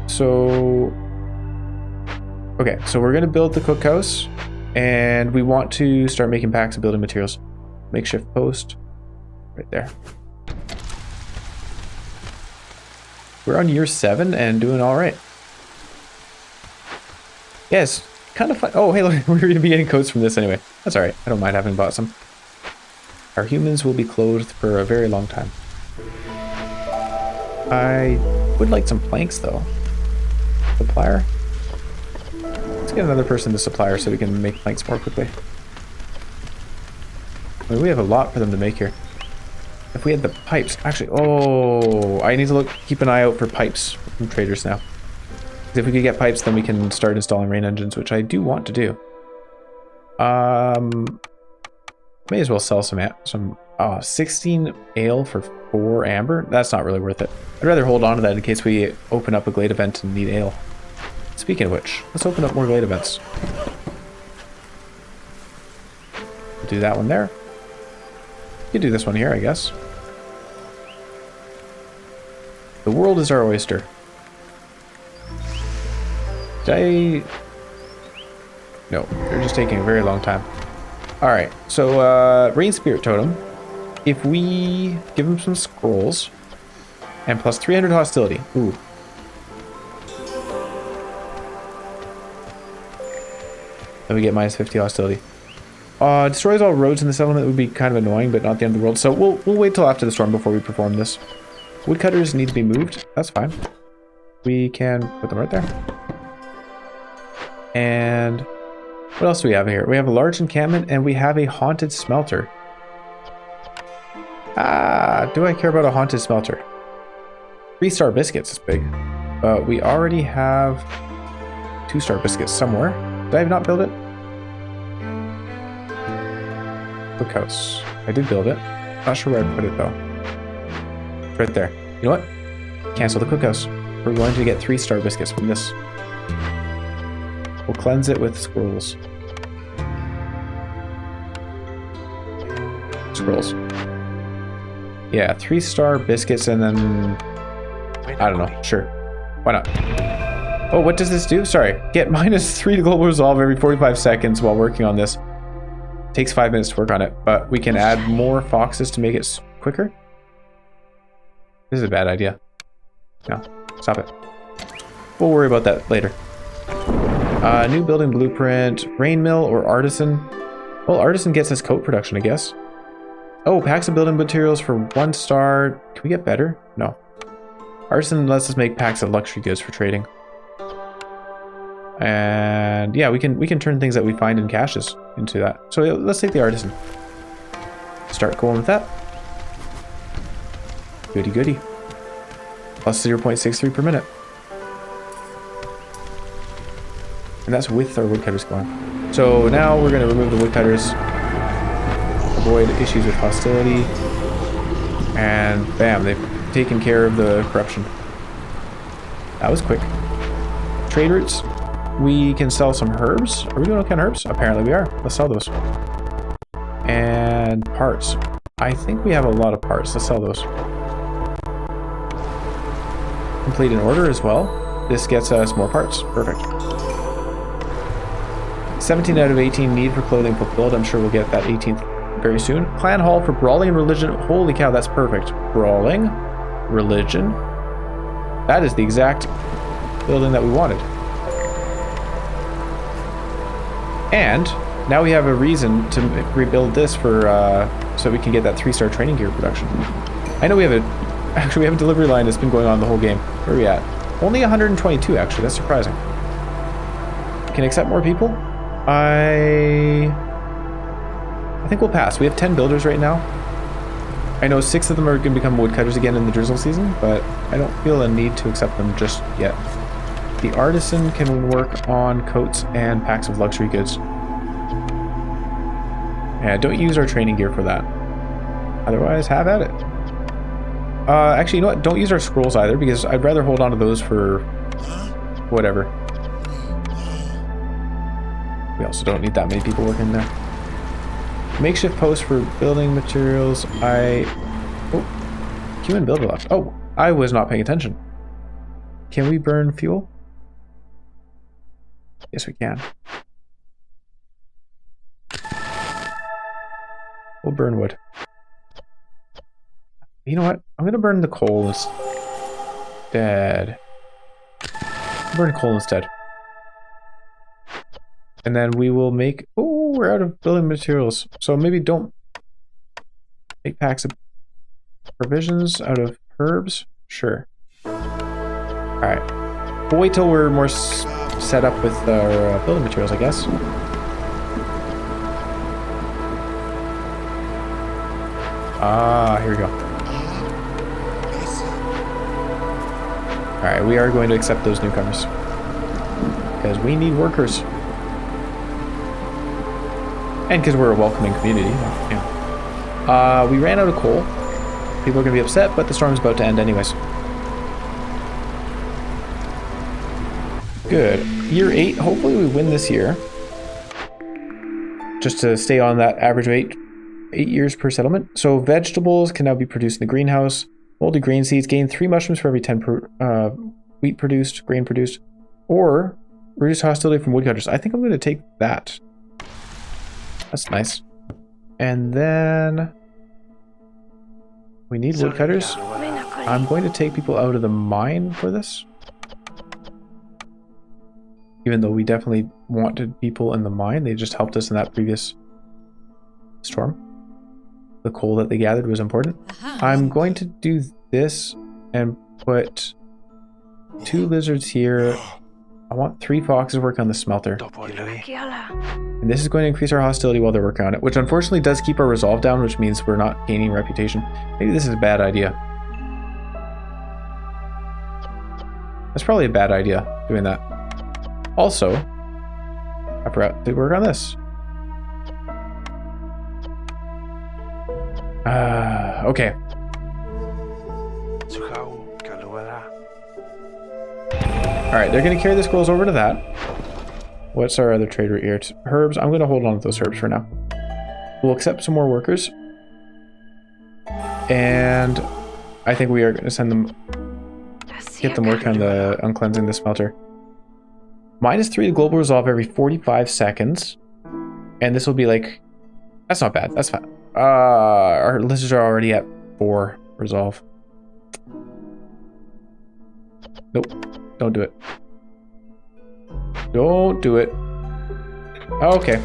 So... Okay, so we're going to build the cookhouse. And we want to start making packs of building materials. Makeshift post. Right there. We're on year 7 and doing all right. Yes, kind of fun. Oh, hey, look, we're going to be getting coats from this anyway. That's all right. I don't mind having bought some. Our humans will be clothed for a very long time. I would like some planks, though. Supplier. Let's get another person to supplier so we can make planks more quickly. I mean, we have a lot for them to make here. If we had the pipes, actually, oh, I need to keep an eye out for pipes from traders now. If we could get pipes, then we can start installing rain engines, which I do want to do. May as well sell some 16 ale for 4 amber. That's not really worth it. I'd rather hold on to that in case we open up a glade event and need ale. Speaking of which, let's open up more glade events. Do that one there. We could do this one here, I guess. The world is our oyster. Did I... No, they're just taking a very long time. Alright, so Rain Spirit Totem. If we give him some scrolls and plus 300 hostility. Ooh. Then we get minus 50 hostility. Destroys all roads in the settlement would be kind of annoying, but not the end of the world. So we'll wait till after the storm before we perform this. Woodcutters need to be moved. That's fine. We can put them right there. And what else do we have here? We have a large encampment and we have a haunted smelter. Do I care about a haunted smelter? 3-star biscuits is big. But we already have 2-star biscuits somewhere. Did I not build it? Cookhouse. I did build it. Not sure where I put it though. It's right there. You know what? Cancel the cookhouse. We're going to get 3-star biscuits from this. We'll cleanse it with scrolls. Scrolls. Yeah, 3-star biscuits and then... I don't know. Sure. Why not? Oh, what does this do? Sorry. Get -3 to global resolve every 45 seconds while working on this. Takes 5 minutes to work on it, but we can add more foxes to make it quicker. This is a bad idea. No, stop it. We'll worry about that later. New building blueprint, rain mill or artisan. Well, artisan gets us coat production, I guess. Oh, packs of building materials for 1 star. Can we get better? No. Artisan lets us make packs of luxury goods for trading. And yeah, we can turn things that we find in caches into that. So let's take the artisan. Start going with that. Goody goody. Plus 0.63 per minute. And that's with our woodcutters going. So now we're going to remove the woodcutters. Avoid issues with hostility. And bam, they've taken care of the corruption. That was quick. Trade routes. We can sell some herbs. Are we doing okay on herbs? Apparently we are. Let's sell those. And parts. I think we have a lot of parts. Let's sell those. Complete an order as well. This gets us more parts. Perfect. 17 out of 18 need for clothing fulfilled. I'm sure we'll get that 18th very soon. Clan hall for brawling and religion. Holy cow, that's perfect. Brawling, religion. That is the exact building that we wanted. And now we have a reason to rebuild this for so we can get that 3-star training gear production. I know we have actually we have a delivery line that's been going on the whole game. Where are we at? Only 122 actually. That's surprising. Can accept more people? I think we'll pass. We have 10 builders right now. I know 6 of them are going to become woodcutters again in the drizzle season, but I don't feel a need to accept them just yet. The artisan can work on coats and packs of luxury goods. Yeah, don't use our training gear for that. Otherwise, have at it. Actually, you know what? Don't use our scrolls either, because I'd rather hold on to those for whatever. We also don't need that many people working there. Makeshift post for building materials. Human builder left. Oh, I was not paying attention. Can we burn fuel? Yes, we can. We'll burn wood. You know what? I'm going to burn the coal instead. Burn coal instead. And then we will make... Oh, we're out of building materials. So maybe don't make packs of provisions out of herbs. Sure. Alright. We'll wait till we're more set up with our building materials, I guess. Here we go. Alright, we are going to accept those newcomers. Because we need workers. And because we're a welcoming community. Yeah. We ran out of coal. People are going to be upset, but the storm's about to end anyways. Good. Year 8. Hopefully we win this year. Just to stay on that average of 8 years per settlement. So vegetables can now be produced in the greenhouse. Moldy grain seeds gain 3 mushrooms for every 10 wheat produced, grain produced. Or reduce hostility from woodcutters. I think I'm going to take that. That's nice. And then we need woodcutters. I'm going to take people out of the mine for this. Even though we definitely wanted people in the mine, they just helped us in that previous storm. The coal that they gathered was important. I'm going to do this and put 2 lizards here. I want 3 foxes working on the smelter. And this is going to increase our hostility while they're working on it, which unfortunately does keep our resolve down, which means we're not gaining reputation. Maybe this is a bad idea. That's probably a bad idea, doing that. Also, I forgot to work on this. Okay. Alright, they're going to carry the scrolls over to that. What's our other trade route here? It's herbs. I'm going to hold on to those herbs for now. We'll accept some more workers. And I think we are going to send them... Get them working on cleansing the smelter. -3 to global resolve every 45 seconds. And this will be like... That's not bad. That's fine. Our lizards are already at 4 resolve. Nope. Don't do it. Don't do it. Okay.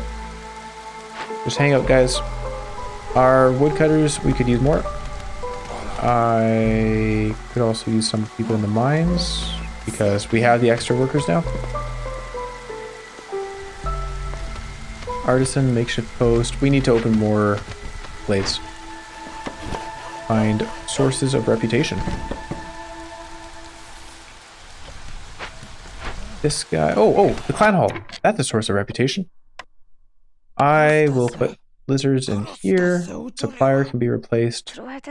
Just hang out, guys. Our woodcutters, we could use more. I could also use some people in the mines because we have the extra workers now. Artisan, makeshift post. We need to open more blades. Find sources of reputation. This guy. Oh, the clan hall. That's a source of reputation. I will put lizards in here. Supplier can be replaced. Clan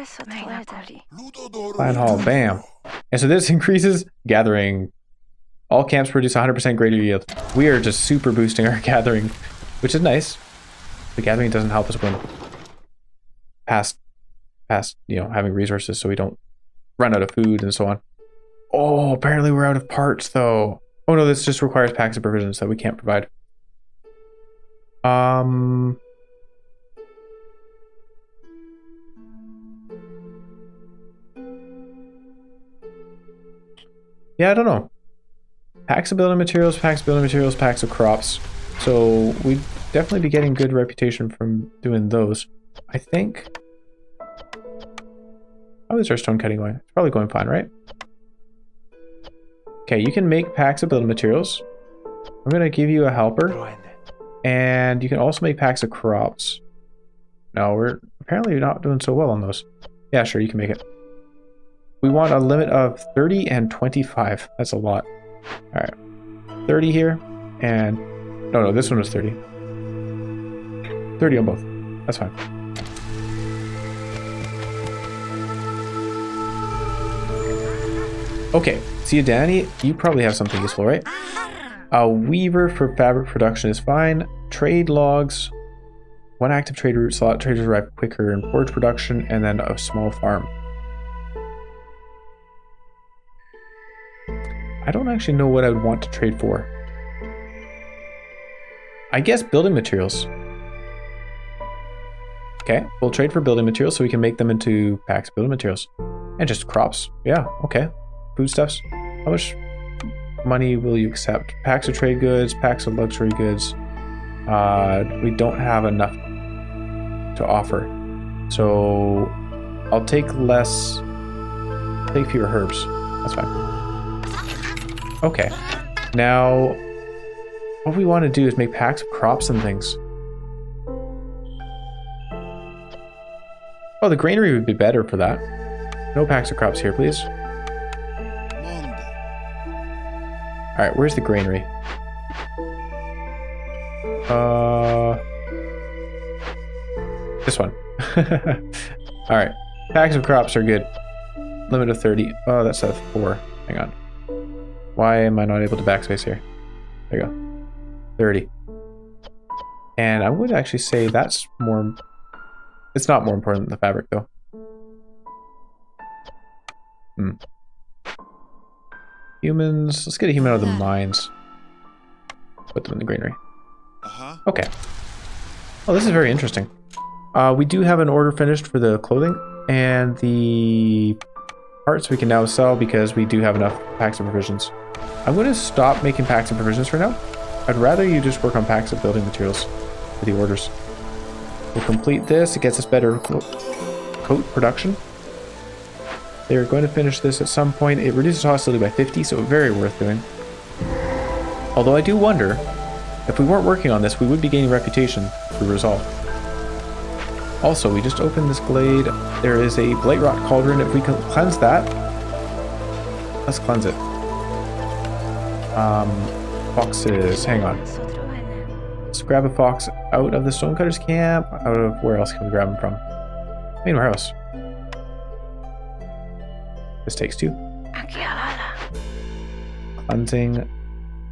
hall. Bam. And so this increases gathering. All camps produce 100% greater yield. We are just super boosting our gathering, which is nice. The gathering doesn't help us win past having resources, so we don't run out of food and so on. Oh, apparently we're out of parts though. Oh no, this just requires packs of provisions that we can't provide. Yeah, I don't know. Packs of building materials, packs of building materials, packs of crops. So we'd definitely be getting good reputation from doing those. I think. How is our stone cutting going? It's probably going fine, right? Okay, you can make packs of building materials. I'm gonna give you a helper. And you can also make packs of crops. No, we're apparently not doing so well on those. Yeah, sure, you can make it. We want a limit of 30 and 25. That's a lot. Alright. 30 here. And... No, this one was 30. 30 on both. That's fine. Okay. See you, Danny. You probably have something useful, right? A weaver for fabric production is fine. Trade logs. 1 active trade route slot. Traders arrive quicker in forage production. And then a small farm. I don't actually know what I would want to trade for. I guess building materials. Okay, we'll trade for building materials so we can make them into packs of building materials. And just crops. Yeah, okay. Foodstuffs. How much money will you accept? Packs of trade goods, packs of luxury goods. We don't have enough to offer. So I'll take less, take fewer herbs. That's fine. Okay, now what we want to do is make packs of crops and things. Oh, the granary would be better for that. No packs of crops here, please. Alright, where's the granary? This one. Alright, packs of crops are good. Limit of 30. Oh, that's a 4. Hang on. Why am I not able to backspace here? There you go. 30. And I would actually say that's more... It's not more important than the fabric, though. Humans. Let's get a human out of the mines. Put them in the granary. Okay. Oh, this is very interesting. We do have an order finished for the clothing and the parts we can now sell because we do have enough packs of provisions. I'm going to stop making packs of provisions for now. I'd rather you just work on packs of building materials for the orders. We'll complete this. It gets us better coat production. They're going to finish this at some point. It reduces hostility by 50, so very worth doing. Although I do wonder, if we weren't working on this, we would be gaining reputation through resolve. Also, we just opened this glade. There is a blight rot cauldron. If we can cleanse that, let's cleanse it. Foxes, hang on. Let's grab a fox out of the stonecutter's camp. Out of where else can we grab them from? Main warehouse. This takes 2. Cleansing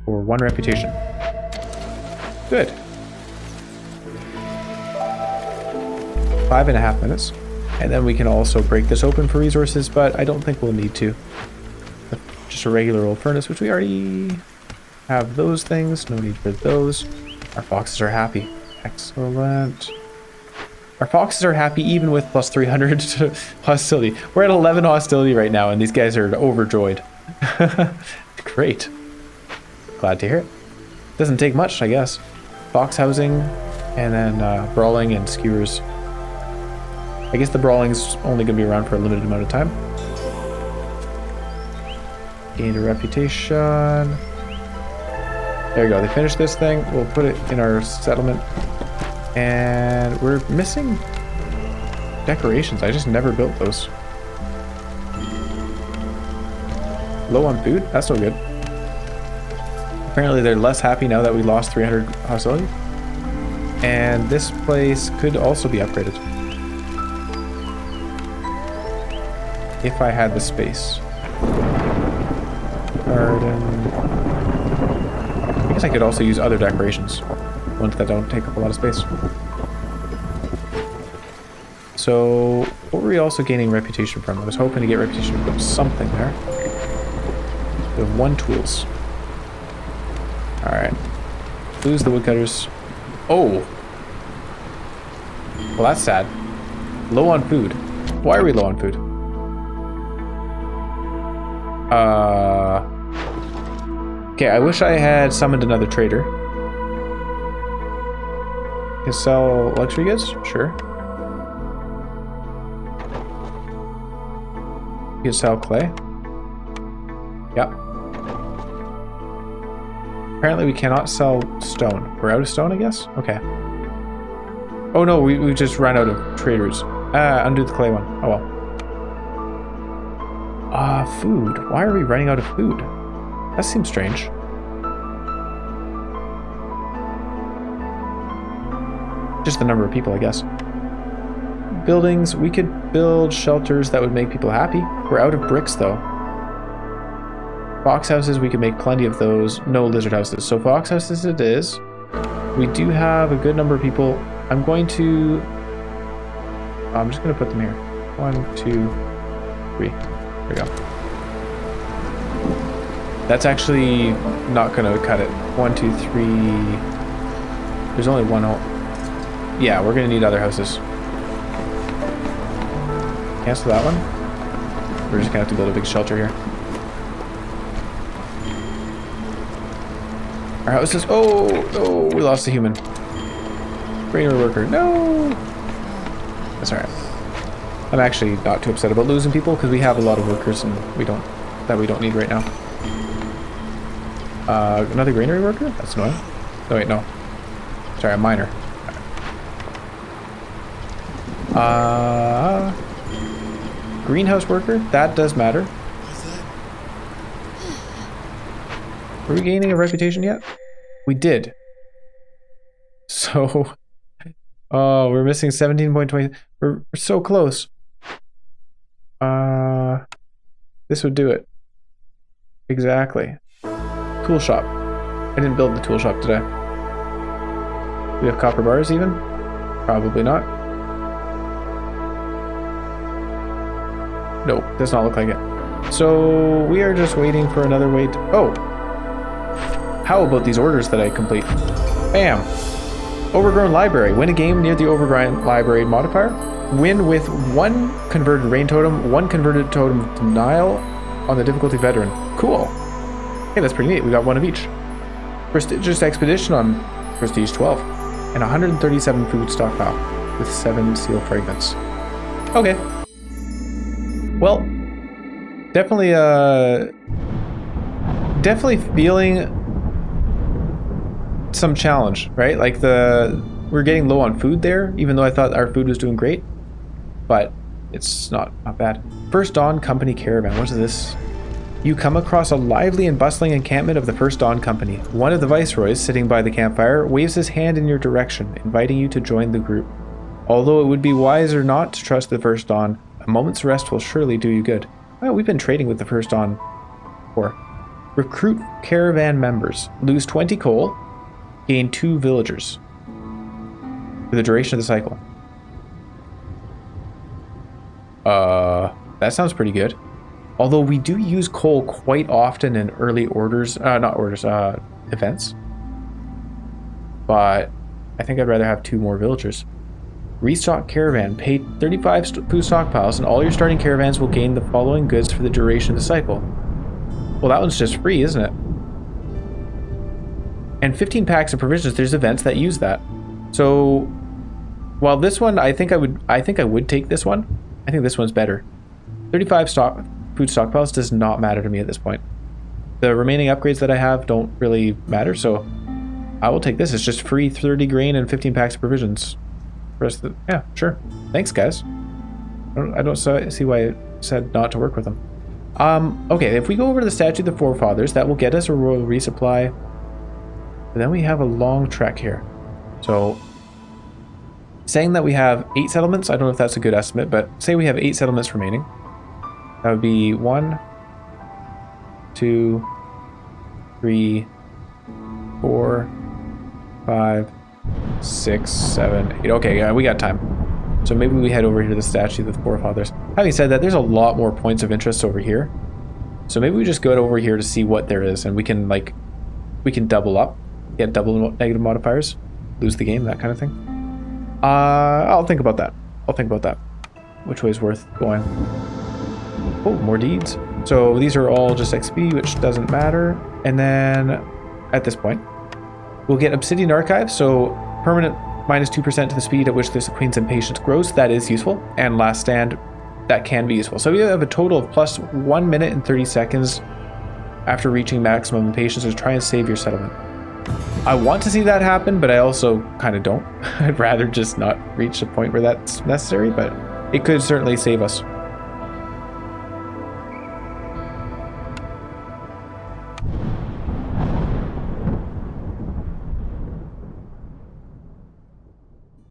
for 1 reputation. Good. 5.5 minutes. And then we can also break this open for resources, but I don't think we'll need to. Just a regular old furnace, which we already have those things. No need for those. Our foxes are happy. Excellent. Our foxes are happy even with plus 300 hostility. We're at 11 hostility right now, and these guys are overjoyed. Great. Glad to hear it. Doesn't take much, I guess. Fox housing, and then brawling and skewers. I guess the brawling's only going to be around for a limited amount of time. Gained a reputation. There you go. They finished this thing. We'll put it in our settlement. And we're missing decorations. I just never built those. Low on food? That's no good. Apparently they're less happy now that we lost 300 hostility. And this place could also be upgraded. If I had the space. Garden. I guess I could also use other decorations. Ones that don't take up a lot of space. So, what were we also gaining reputation from? I was hoping to get reputation from something there. We have 1 tools. Alright. Lose the woodcutters. Oh! Well, that's sad. Low on food. Why are we low on food? Okay, I wish I had summoned another trader. Can sell luxury goods? Sure. You can sell clay? Yep. Apparently we cannot sell stone. We're out of stone, I guess? Okay. Oh no, we just ran out of traders. Undo the clay one. Oh well. Food. Why are we running out of food? That seems strange. Just the number of people, I guess. Buildings. We could build shelters that would make people happy. We're out of bricks, though. Fox houses, we could make plenty of those. No lizard houses. So fox houses it is. We do have a good number of people. I'm going to... I'm just going to put them here. 1, 2, 3. There we go. That's actually not going to cut it. 1, 2, 3. There's only 1 hole. Yeah, we're going to need other houses. Cancel that one. We're just going to have to build a big shelter here. Our houses. Oh, no, we lost a human. Granary worker. No. That's all right. I'm actually not too upset about losing people because we have a lot of workers and we don't need right now. Another granary worker? That's annoying. Oh wait, no. Sorry, a miner. Greenhouse worker? That does matter. Were we gaining a reputation yet? We did. So... Oh, we're missing 17.20. We're so close. This would do it. Exactly. Tool shop. I didn't build the tool shop, did I? Do we have copper bars even? Probably not. Nope, does not look like it. So we are just waiting for another way to... Oh! How about these orders that I complete? Bam! Overgrown library. Win a game near the overgrown library modifier. Win with 1 converted rain totem, 1 converted totem of denial on the difficulty veteran. Cool. Hey, that's pretty neat. We got 1 of each. Prestigious expedition on prestige 12 and 137 food stockpile. with 7 seal fragments. Okay. Well, definitely feeling some challenge, right? Like we're getting low on food there, even though I thought our food was doing great, but it's not bad. First Dawn Company Caravan. What is this? You come across a lively and bustling encampment of the First Dawn Company. One of the viceroys, sitting by the campfire, waves his hand in your direction, inviting you to join the group. Although it would be wiser not to trust the First Dawn, a moment's rest will surely do you good. Well, we've been trading with the First Dawn before. Recruit caravan members. Lose 20 coal. Gain 2 villagers. For the duration of the cycle. That sounds pretty good. Although we do use coal quite often in early orders, events. But I think I'd rather have 2 more villagers. Restock caravan. Pay 35 food stockpiles and all your starting caravans will gain the following goods for the duration of the cycle. Well, that one's just free, isn't it? And 15 packs of provisions. There's events that use that. So, while this one, I think I would take this one. I think this one's better. 35 food stockpiles does not matter to me at this point. The remaining upgrades that I have don't really matter, so I will take this. It's just free 30 grain and 15 packs of provisions. Yeah, sure. Thanks, guys. I don't see why it said not to work with them. Okay, if we go over to the Statue of the Forefathers, that will get us a royal resupply. But then we have a long trek here. So, saying that we have 8 settlements, I don't know if that's a good estimate, but say we have 8 settlements remaining. That would be 1, 2, 3, 4, 5, 6, 7, 8. Okay, yeah, we got time. So maybe we head over here to the Statue of the Forefathers. Having said that, there's a lot more points of interest over here. So maybe we just go over here to see what there is, and we can double up, get double negative modifiers, lose the game, that kind of thing. I'll think about that. Which way is worth going? Oh, more deeds. So these are all just XP, which doesn't matter. And then at this point, we'll get Obsidian Archive, so permanent minus 2% to the speed at which the Queen's impatience grows. That is useful. And Last Stand, that can be useful. So we have a total of plus 1 minute and 30 seconds after reaching maximum impatience to try and save your settlement. I want to see that happen, but I also kind of don't. I'd rather just not reach a point where that's necessary, but it could certainly save us.